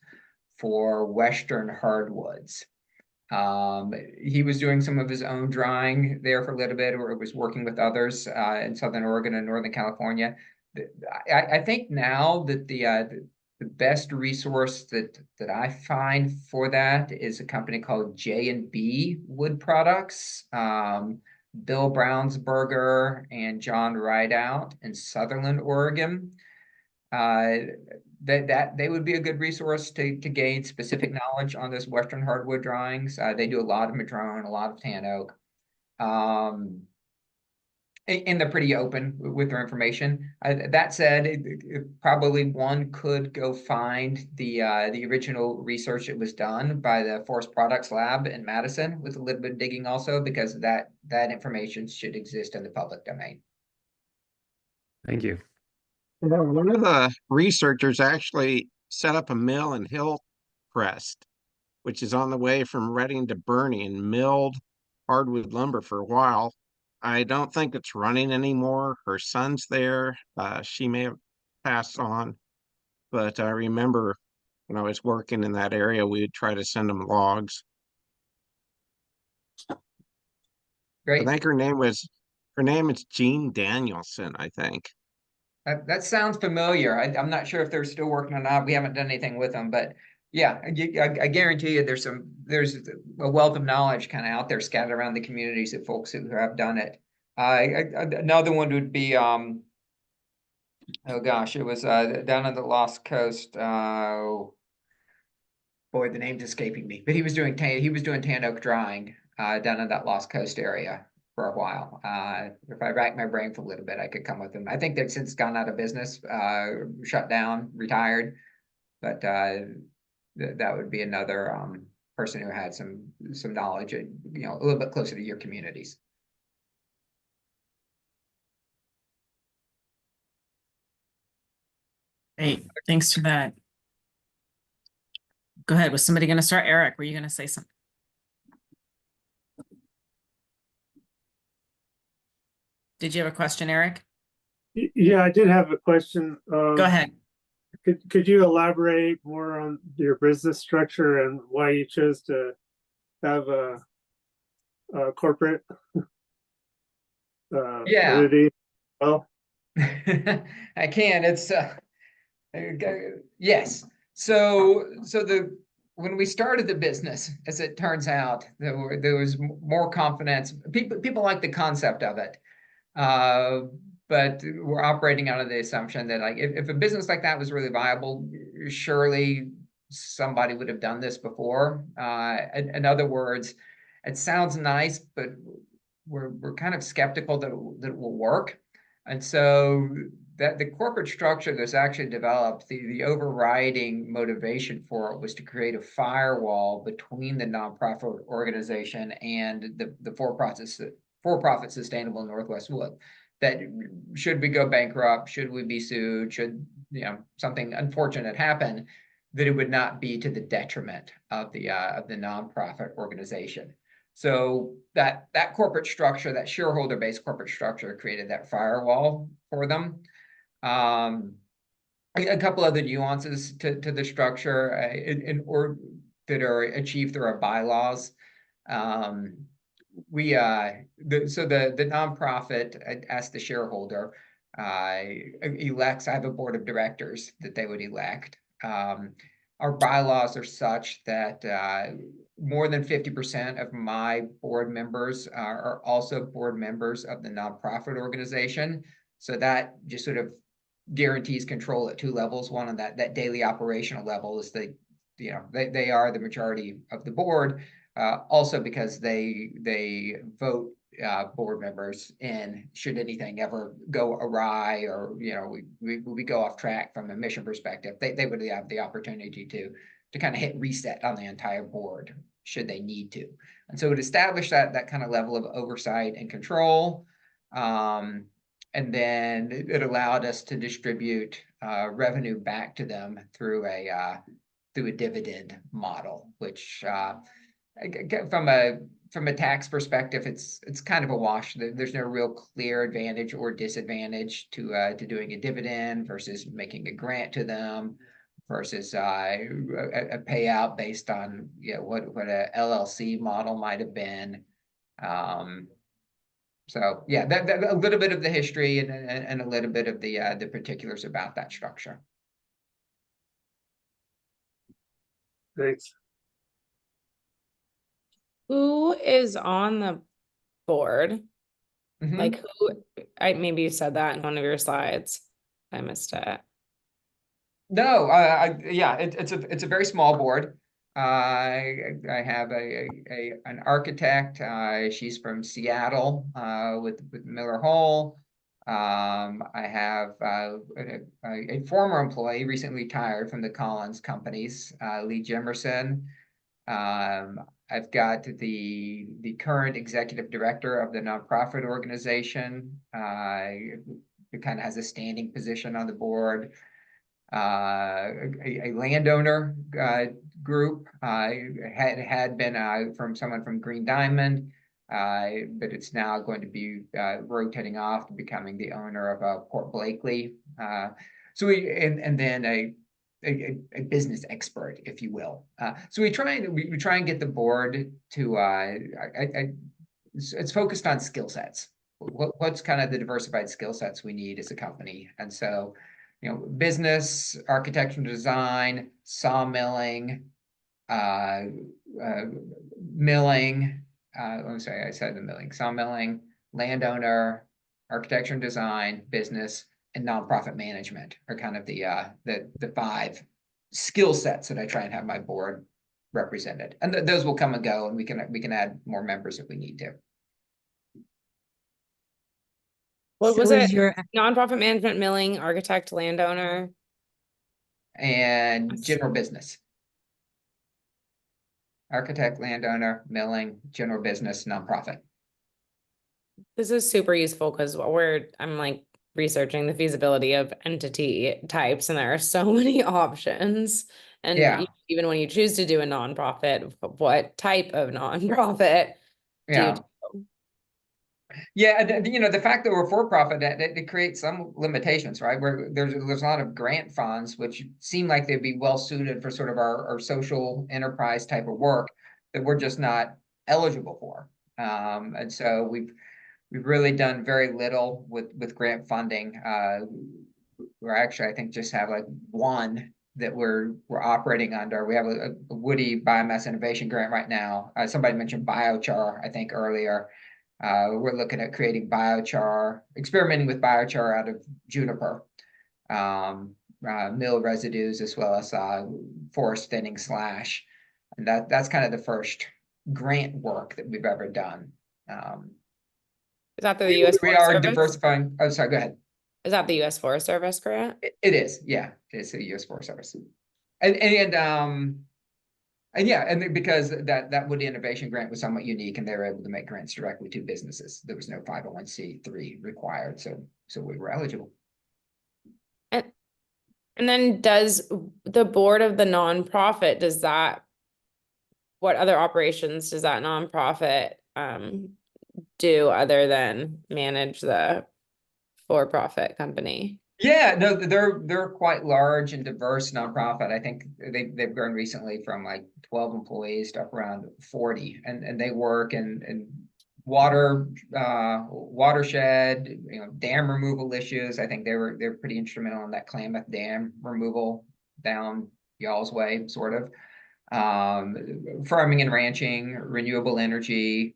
for Western hardwoods. He was doing some of his own drying there for a little bit, or was working with others in Southern Oregon and Northern California. I think now that the best resource that I find for that is a company called J&B Wood Products. Bill Brownsberger and John Rideout in Sutherland, Oregon. That they would be a good resource to gain specific knowledge on those Western hardwood drawings. They do a lot of madrone, a lot of tan oak. And they're pretty open with their information. That said, probably one could go find the original research that was done by the Forest Products Lab in Madison with a little bit of digging also, because that information should exist in the public domain. Thank you. One of the researchers actually set up a mill in Hillcrest, which is on the way from Reading to Bernie, and milled hardwood lumber for a while. I don't think it's running anymore. Her son's there. She may have passed on, but I remember when I was working in that area, we would try to send them logs. Great. I think her name is Jean Danielson, I think. That sounds familiar. I'm not sure if they're still working or not. We haven't done anything with them, but yeah, I guarantee you there's a wealth of knowledge kind of out there scattered around the communities of folks who have done it. Another one would be oh gosh, it was down on the Lost Coast. Boy, the name's escaping me. But he was doing tan oak drawing down in that Lost Coast area for a while. If I rack my brain for a little bit, I could come with them. I think they've since gone out of business, shut down, retired. But that would be another person who had some knowledge, a little bit closer to your communities. Great, thanks for that. Go ahead. Was somebody going to start? Eric, were you going to say something? Did you have a question, Eric? Yeah, I did have a question. Go ahead. Could you elaborate more on your business structure and why you chose to have a corporate entity? Well, I can. It's yes. So when we started the business, as it turns out, there was more confidence. People like the concept of it. But we're operating out of the assumption that, like, if a business like that was really viable, surely somebody would have done this before. In other words, it sounds nice, but we're kind of skeptical that it will work. And so that the corporate structure that's actually developed, the overriding motivation for it was to create a firewall between the nonprofit organization and the for-profit sustainable Northwest Wood. That should we go bankrupt, should we be sued, should something unfortunate happen, that it would not be to the detriment of the nonprofit organization. So that corporate structure, that shareholder-based corporate structure, created that firewall for them. A couple other nuances to the structure or that are achieved through our bylaws. So the nonprofit, as the shareholder, elects. I have a board of directors that they would elect. Our bylaws are such that more than 50% of my board members are also board members of the nonprofit organization. So that just sort of guarantees control at two levels. One on that daily operational level is they are the majority of the board. Also because they vote board members in should anything ever go awry or we go off track from a mission perspective. They would have the opportunity to kind of hit reset on the entire board should they need to. And so it established that kind of level of oversight and control. And then it allowed us to distribute revenue back to them through a dividend model, which from a tax perspective, it's kind of a wash. There's no real clear advantage or disadvantage to doing a dividend versus making a grant to them versus a payout based on what a LLC model might have been. So yeah, that a little bit of the history and a little bit of the particulars about that structure. Thanks. Who is on the board? Mhm. Like maybe you said that in one of your slides. I missed it. No, yeah, it's a very small board. I have an architect. She's from Seattle, with Miller Hole. I have a former employee recently retired from the Collins companies, Lee Jimerson. I've got the current executive director of the nonprofit organization, who kind of has a standing position on the board. A landowner group had been from someone from Green Diamond, but it's now going to be rotating off to becoming the owner of Port Blakely. So and then a business expert, if you will. So we try and get the board to it's focused on skill sets. What's kind of the diversified skill sets we need as a company, and so. Business, architectural design, sawmilling, milling. I'm sorry, I said the milling, sawmilling, landowner, architecture and design, business, and nonprofit management are kind of the 5 skill sets that I try and have my board represented. And those will come and go, and we can add more members if we need to. What So was is it? your Nonprofit management, milling, architect, landowner. And general business. Architect, landowner, milling, general business, nonprofit. This is super useful because I'm like researching the feasibility of entity types, and there are so many options. And Yeah. even when you choose to do a nonprofit, what type of nonprofit do you Yeah. do? Yeah, the fact that we're for profit, that creates some limitations, right? Where there's a lot of grant funds which seem like they'd be well suited for sort of our social enterprise type of work that we're just not eligible for. And so we've really done very little with grant funding. We're actually, I think, just have like one that we're operating under. We have a Woody Biomass Innovation Grant right now. Somebody mentioned biochar, I think, earlier. We're looking at creating biochar, experimenting with biochar out of juniper, mill residues, as well as forest thinning slash. And that's kind of the first grant work that we've ever done. Is that the U.S. We Forest are Service? diversifying. Oh, sorry, go ahead. Is that the U.S. Forest Service grant? It is, yeah. It's a U.S. Forest Service. And yeah, and because that Woody Innovation Grant was somewhat unique, and they were able to make grants directly to businesses. There was no 501c3 required, so we were eligible. And then does the board of the nonprofit, what other operations does that nonprofit do other than manage the for-profit company? Yeah, no, they're quite large and diverse nonprofit. I think they've grown recently from like 12 employees to up around 40, and they work in watershed, dam removal issues. I think they're pretty instrumental in that Klamath Dam removal down y'all's way, sort of. Farming and ranching, renewable energy,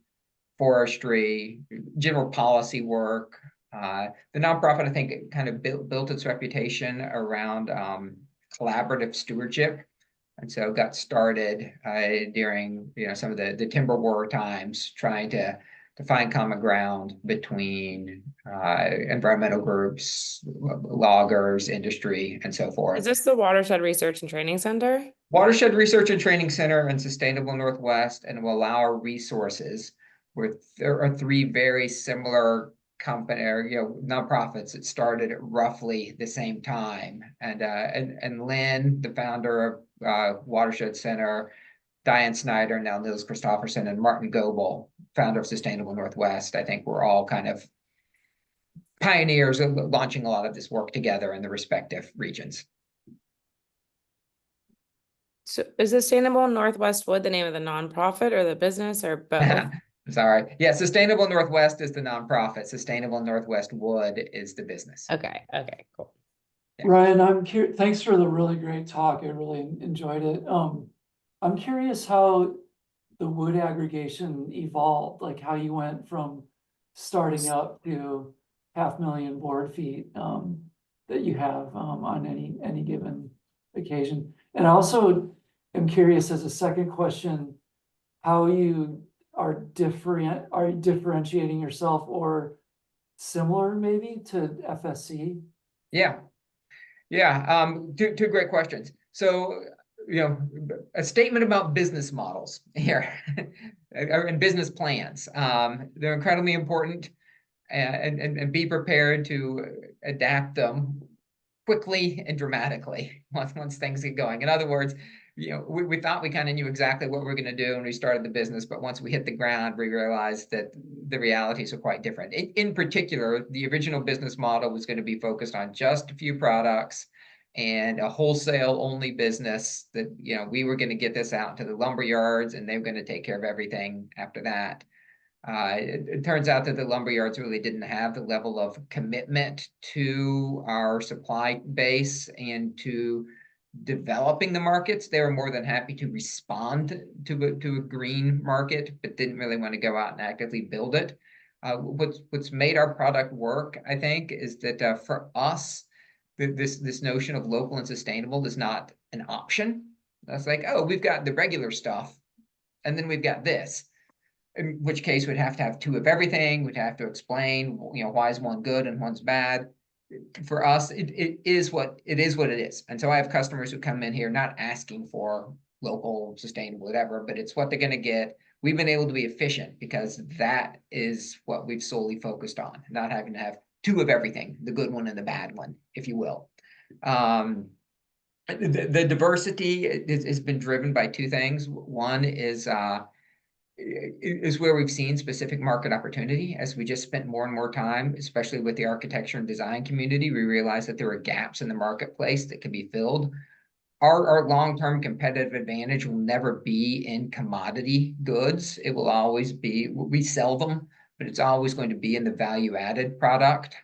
forestry, general policy work. The nonprofit, I think, kind of built its reputation around collaborative stewardship, and so got started during some of the timber war times, trying to find common ground between environmental groups, loggers, industry, and so forth. Is this the Watershed Research and Training Center? Watershed Research and Training Center and Sustainable Northwest, and will allow our resources. There are 3 very similar company or nonprofits that started at roughly the same time, and Lynn, the founder of Watershed Center, Diane Snyder, now Nils Christopherson, and Martin Goebel, founder of Sustainable Northwest, I think we're all kind of pioneers of launching a lot of this work together in the respective regions. So is Sustainable Northwest Wood the name of the nonprofit or the business, or both? Sorry. Yeah, Sustainable Northwest is the nonprofit. Sustainable Northwest Wood is the business. Okay, cool. Yeah. Ryan, I'm curious. Thanks for the really great talk. I really enjoyed it. I'm curious how the wood aggregation evolved, like how you went from starting up to 500,000 board feet that you have on any given occasion. And I also am curious, as a second question, how you are differentiating yourself or similar maybe to FSC? Yeah. Two great questions. So, a statement about business models here and business plans. They're incredibly important, and be prepared to adapt them quickly and dramatically once things get going. In other words, we thought we kind of knew exactly what we were going to do when we started the business, but once we hit the ground, we realized that the realities are quite different. In particular, the original business model was going to be focused on just a few products and a wholesale only business that, we were going to get this out to the lumber yards and they were going to take care of everything after that. It turns out that the lumber yards really didn't have the level of commitment to our supply base and to developing the markets. They were more than happy to respond to a green market, but didn't really want to go out and actively build it. What's made our product work, I think, is that for us, this notion of local and sustainable is not an option. That's like, oh, we've got the regular stuff, and then we've got this. In which case we'd have to have two of everything. We'd have to explain, why is one good and one's bad. For us, it is what it is. And so I have customers who come in here not asking for local, sustainable, whatever, but it's what they're going to get. We've been able to be efficient because that is what we've solely focused on, not having to have two of everything, the good one and the bad one, if you will. The diversity has been driven by two things. One is where we've seen specific market opportunity. As we just spent more and more time, especially with the architecture and design community, we realized that there were gaps in the marketplace that could be filled. Our long-term competitive advantage will never be in commodity goods. It will always be, we sell them, but it's always going to be in the value-added product.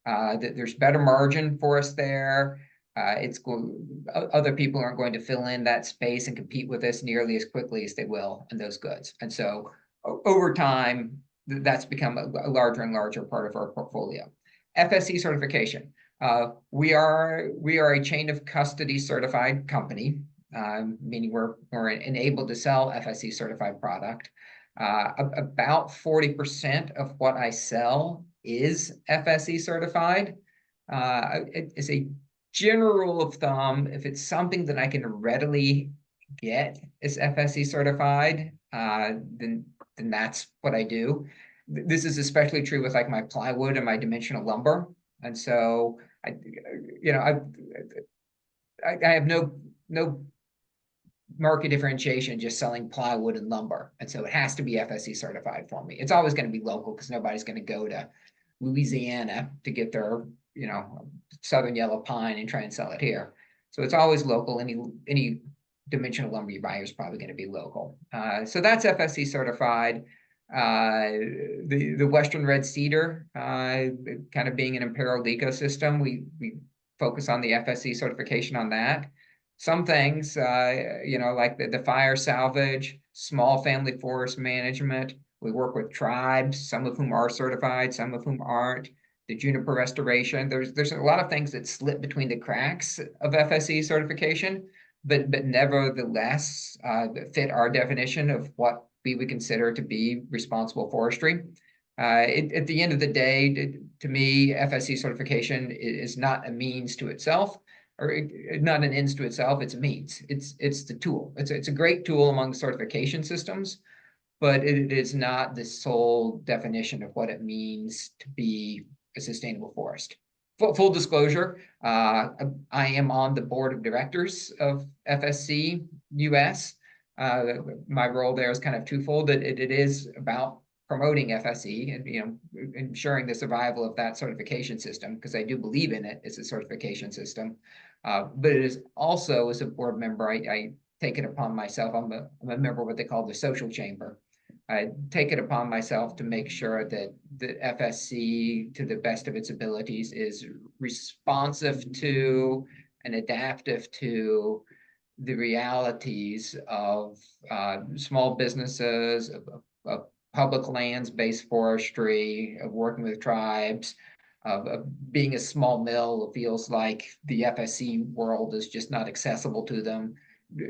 That there's better margin for us there. Other people aren't going to fill in that space and compete with us nearly as quickly as they will in those goods. And so over time, that's become a larger and larger part of our portfolio. FSC certification. We are a chain of custody certified company, meaning we're enabled to sell FSC certified product. About 40% of what I sell is FSC certified. It's a general rule of thumb, if it's something that I can readily get is FSC certified, then that's what I do. This is especially true with like my plywood and my dimensional lumber. And so I have no market differentiation just selling plywood and lumber. And so it has to be FSC certified for me. It's always going to be local because nobody's going to go to Louisiana to get their southern yellow pine and try and sell it here. So it's always local. Any dimensional lumber you buy is probably going to be local. So that's FSC certified. The Western Red Cedar, kind of being an imperiled ecosystem, we focus on the FSC certification on that. Some things, like the fire salvage, small family forest management, we work with tribes, some of whom are certified, some of whom aren't. The juniper restoration, there's a lot of things that slip between the cracks of FSC certification, but nevertheless fit our definition of what we would consider to be responsible forestry. At the end of the day, to me, FSC certification is not a means to itself, or not an ends to itself. It's a means. It's the tool. It's a great tool among certification systems, but it is not the sole definition of what it means to be a sustainable forest. Full disclosure, I am on the board of directors of FSC US. My role there is kind of twofold. It is about promoting FSC and ensuring the survival of that certification system, because I do believe in it as a certification system. But it is also, as a board member, I take it upon myself. I'm a member of what they call the social chamber. I take it upon myself to make sure that the FSC, to the best of its abilities, is responsive to and adaptive to the realities of small businesses, of public lands-based forestry, of working with tribes, of being a small mill, it feels like the FSC world is just not accessible to them.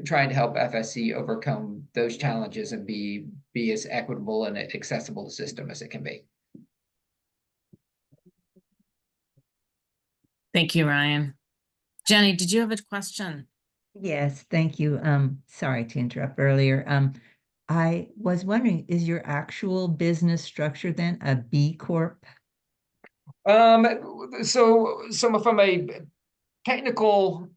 Trying to help FSC overcome those challenges and be as equitable and accessible a system as it can be. Thank you, Ryan. Jenny, did you have a question? Yes, thank you. Sorry to interrupt earlier. I was wondering, is your actual business structure then a B Corp? So from a technical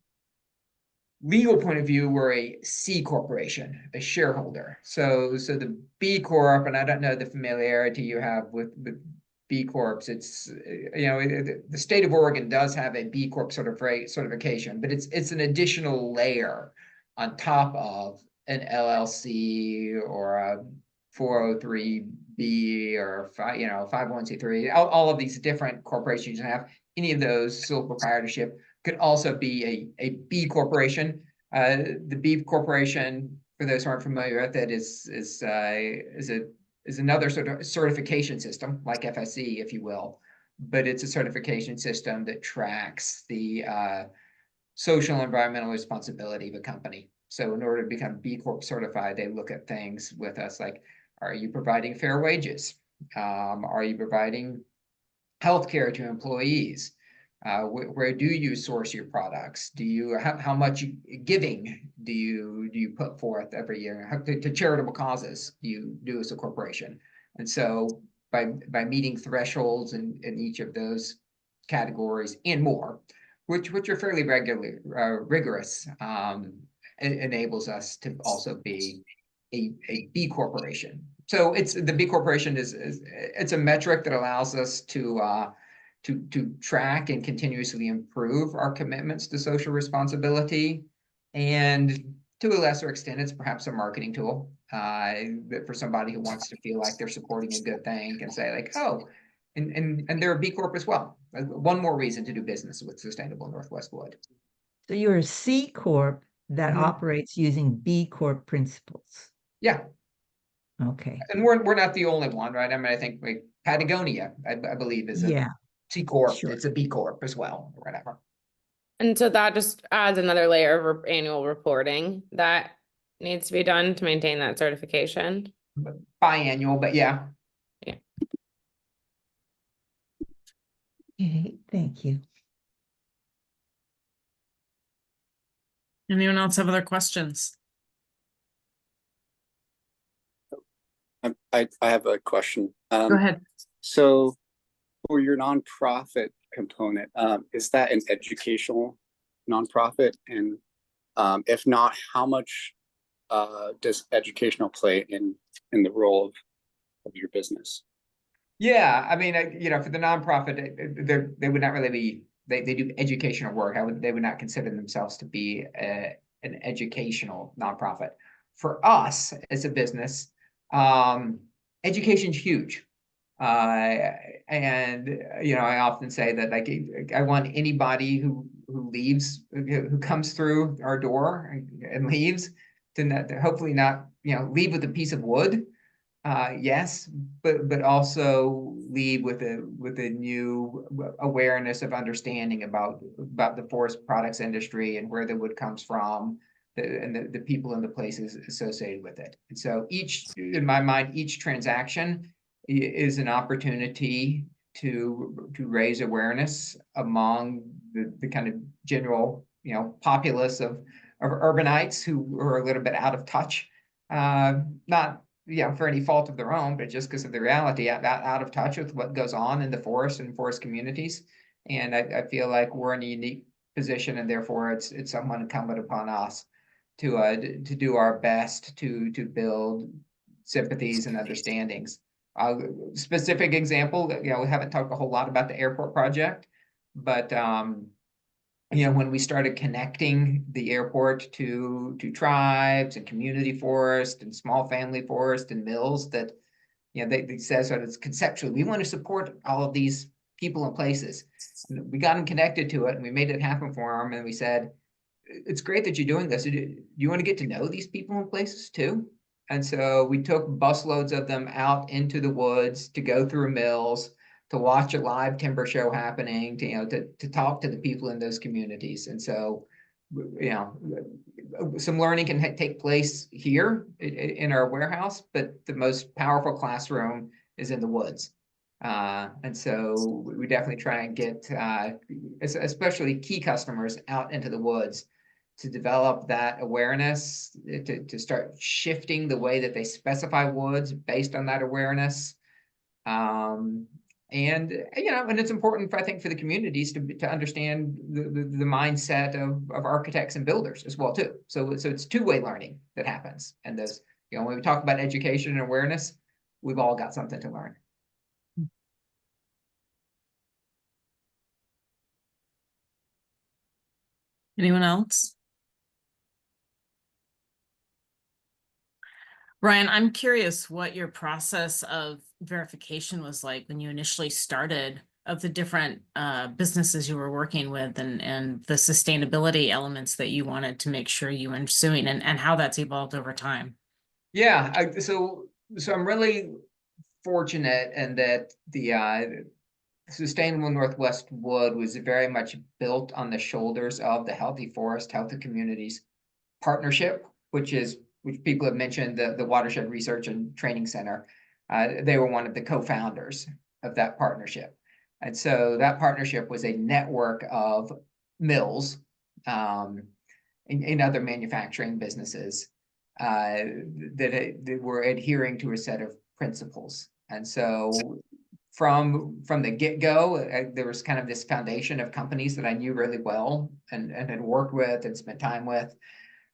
legal point of view, we're a C corporation, a shareholder. So the B Corp, and I don't know the familiarity you have with B Corps. It's, you know, the state of Oregon does have a B Corp certification, but it's an additional layer on top of an LLC or a 403B or 501c3. All of these different corporations have. Any of those sole proprietorship could also be a B corporation. The B corporation, for those who aren't familiar with it, is another sort of certification system like FSC, if you will, but it's a certification system that tracks the social and environmental responsibility of a company. So in order to become B Corp certified, they look at things with us like, are you providing fair wages? Are you providing healthcare to employees? Where do you source your products? Do you how much giving do you put forth every year to charitable causes you do as a corporation? And so by meeting thresholds in each of those categories and more, which are fairly rigorous, it enables us to also be a B corporation. So the B corporation is it's a metric that allows us to track and continuously improve our commitments to social responsibility. And to a lesser extent, it's perhaps a marketing tool for somebody who wants to feel like they're supporting a good thing and say like, oh, and they're a B Corp as well. One more reason to do business with Sustainable Northwest Wood. So you're a C Corp that operates using B Corp principles. Yeah. Okay. And we're not the only one, right? I mean, I think like Patagonia, I believe, is a C Corp. Sure. It's a B Corp as well, or whatever. And so that just adds another layer of annual reporting that needs to be done to maintain that certification. Biannual, but yeah. Yeah. Okay, thank you. Anyone else have other questions? I have a question. Go ahead. So for your nonprofit component, is that an educational nonprofit? And if not, how much does educational play in the role of your business? Yeah, I mean, for the nonprofit, they would not really be, they do educational work. They would not consider themselves to be an educational nonprofit. For us as a business, education's huge. And I often say that like I want anybody who leaves, who comes through our door and leaves, to hopefully not leave with a piece of wood. Yes, but also leave with a new awareness of understanding about the forest products industry and where the wood comes from, and the people and the places associated with it. And so in my mind, each transaction is an opportunity to raise awareness among the kind of general populace of urbanites who are a little bit out of touch, not for any fault of their own, but just because of the reality, out of touch with what goes on in the forest and forest communities. And I feel like we're in a unique position, and therefore it's somewhat incumbent upon us to do our best to build sympathies and understandings. Specific example, we haven't talked a whole lot about the airport project, but when we started connecting the airport to tribes and community forest and small family forest and mills, that they said sort of conceptually, we want to support all of these people and places. And we got them connected to it, and we made it happen for them. And we said, it's great that you're doing this. Do you want to get to know these people and places too? And so we took busloads of them out into the woods to go through mills, to watch a live timber show happening, to talk to the people in those communities. And so, some learning can take place here in our warehouse, but the most powerful classroom is in the woods. And so we definitely try and get, especially key customers, out into the woods to develop that awareness, to start shifting the way that they specify woods based on that awareness. And it's important, I think, for the communities to understand the mindset of architects and builders as well too. So it's two-way learning that happens. And those, when we talk about education and awareness, we've all got something to learn. Anyone else? Ryan, I'm curious what your process of verification was like when you initially started, of the different businesses you were working with, and the sustainability elements that you wanted to make sure you were pursuing, and how that's evolved over time. Yeah, so I'm really fortunate in that the Sustainable Northwest Wood was very much built on the shoulders of the Healthy Forest, Healthy Communities Partnership, which people have mentioned, the Watershed Research and Training Center. They were one of the co-founders of that partnership. And so that partnership was a network of mills in other manufacturing businesses that were adhering to a set of principles. And so from the get-go, there was kind of this foundation of companies that I knew really well and had worked with and spent time with.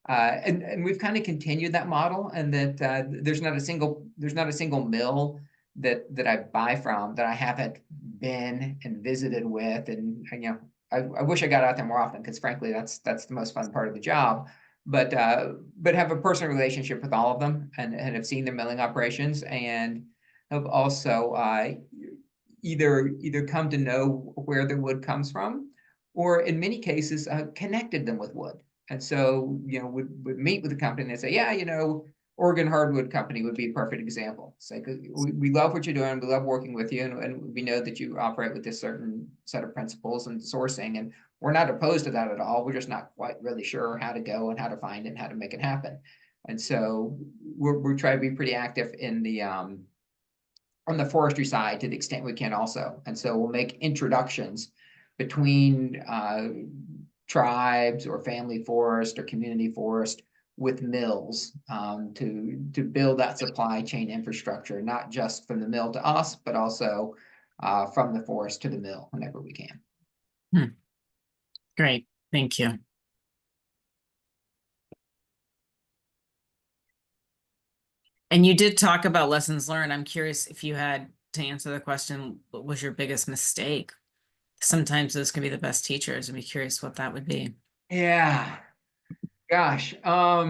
And we've kind of continued that model, and that there's not a single mill that I buy from that I haven't been and visited with. And I wish I got out there more often, because frankly, that's the most fun part of the job. But have a personal relationship with all of them, and have seen their milling operations, and have also either come to know where the wood comes from, or in many cases connected them with wood. And so, would meet with the company and say, yeah, Oregon Hardwood Company would be a perfect example. It's like, we love what you're doing. We love working with you. And we know that you operate with this certain set of principles and sourcing. And we're not opposed to that at all. We're just not quite really sure how to go and how to find it and how to make it happen. And so we're trying to be pretty active in the, on the forestry side to the extent we can also. And so we'll make introductions between tribes or family forest or community forest with mills to build that supply chain infrastructure, not just from the mill to us, but also from the forest to the mill whenever we can. Great, thank you. And you did talk about lessons learned. I'm curious if you had to answer the question, what was your biggest mistake? Sometimes those can be the best teachers. I'd be curious what that would be. Yeah, gosh. Our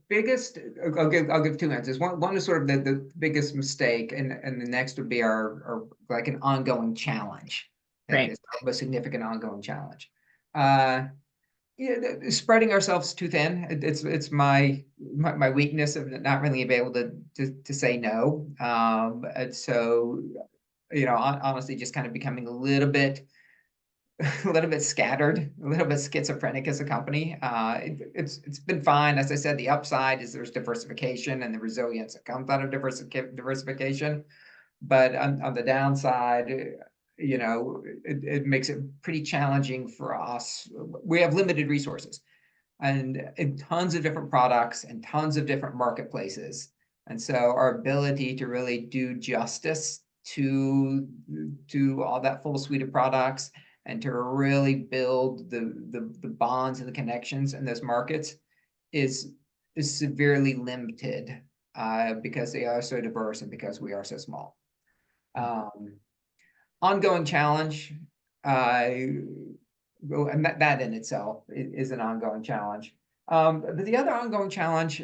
biggest, I'll give two answers. One is sort of the biggest mistake, and the next would be our like an ongoing challenge. Right. It's a significant ongoing challenge. Spreading ourselves too thin. It's my weakness of not really being able to say no. And so, honestly, just kind of becoming a little bit scattered, a little bit schizophrenic as a company. It's been fine. As I said, the upside is there's diversification and the resilience that comes out of diversification. But on the downside, it makes it pretty challenging for us. We have limited resources and tons of different products and tons of different marketplaces. And so our ability to really do justice to all that full suite of products and to really build the bonds and the connections in those markets is severely limited because they are so diverse and because we are so small. Ongoing challenge, and that in itself is an ongoing challenge. But the other ongoing challenge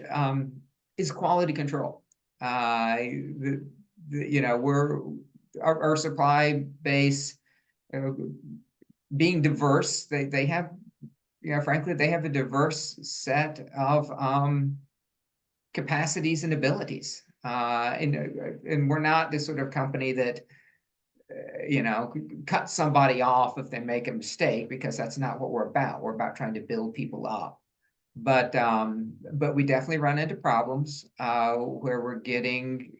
is quality control. Our supply base, being diverse, they have frankly, they have a diverse set of capacities and abilities. And we're not this sort of company that cut somebody off if they make a mistake, because that's not what we're about. We're about trying to build people up. But we definitely run into problems where we're getting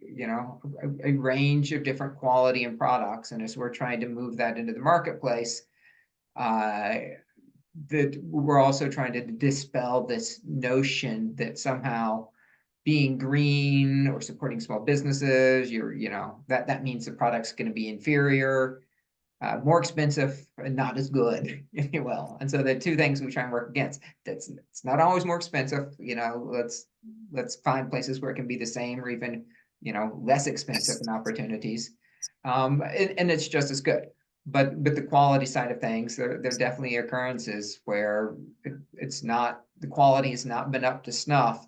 a range of different quality and products, and as we're trying to move that into the marketplace, that we're also trying to dispel this notion that somehow being green or supporting small businesses, that means the product's going to be inferior, more expensive, and not as good, if you will. And so the two things we try and work against. It's not always more expensive. Let's find places where it can be the same or even less expensive in opportunities, and it's just as good. But the quality side of things, there are definitely occurrences where the quality has not been up to snuff,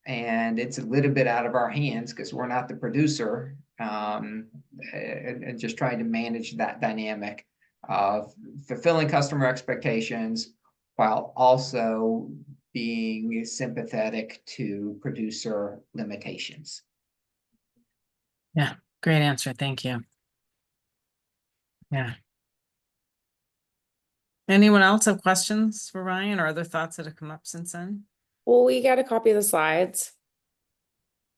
and it's a little bit out of our hands because we're not the producer, and just trying to manage that dynamic of fulfilling customer expectations while also being sympathetic to producer limitations. Yeah, great answer. Thank you. Yeah. Anyone else have questions for Ryan or other thoughts that have come up since then? Well, we got a copy of the slides.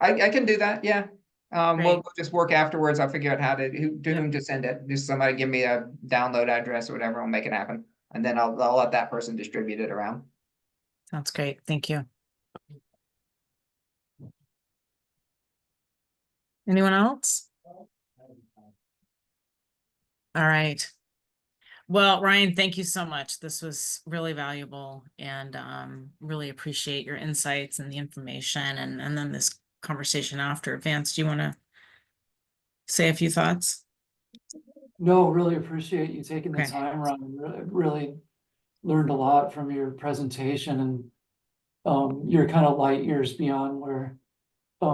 I can do that, yeah. We'll Great. just work afterwards. I'll figure out how to whom to send it. Just somebody give me a download address or whatever, I'll make it happen. And then I'll let that person distribute it around. Sounds great. Thank you. Anyone else? All right. Well, Ryan, thank you so much. This was really valuable, and really appreciate your insights and the information, and then this conversation after. Vance, do you want to say a few thoughts? No, really appreciate you taking the Okay. time, Ryan. Really learned a lot from your presentation, and you're kind of light years beyond where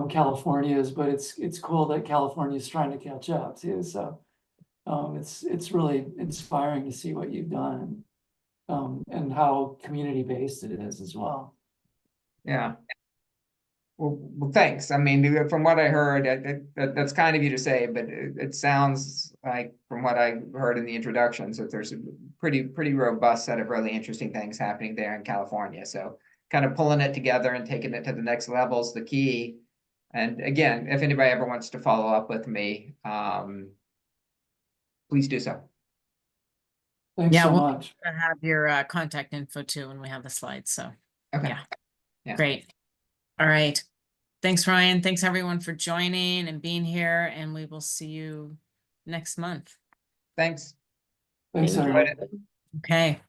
California is, but it's cool that California is trying to catch up too. So it's really inspiring to see what you've done, and how community-based it is as well. Yeah. Well, thanks. I mean, from what I heard, that's kind of you to say, but it sounds like, from what I heard in the introductions, that there's a pretty robust set of really interesting things happening there in California. So kind of pulling it together and taking it to the next level is the key. And again, if anybody ever wants to follow up with me, please do so. Thanks so we'll much. have your contact info too when we have the slides. So Okay. yeah. Great. All right. Thanks, Ryan. Thanks everyone for joining and being here, and we will see you next month. Thanks. Thanks, Thank you. everyone. Okay.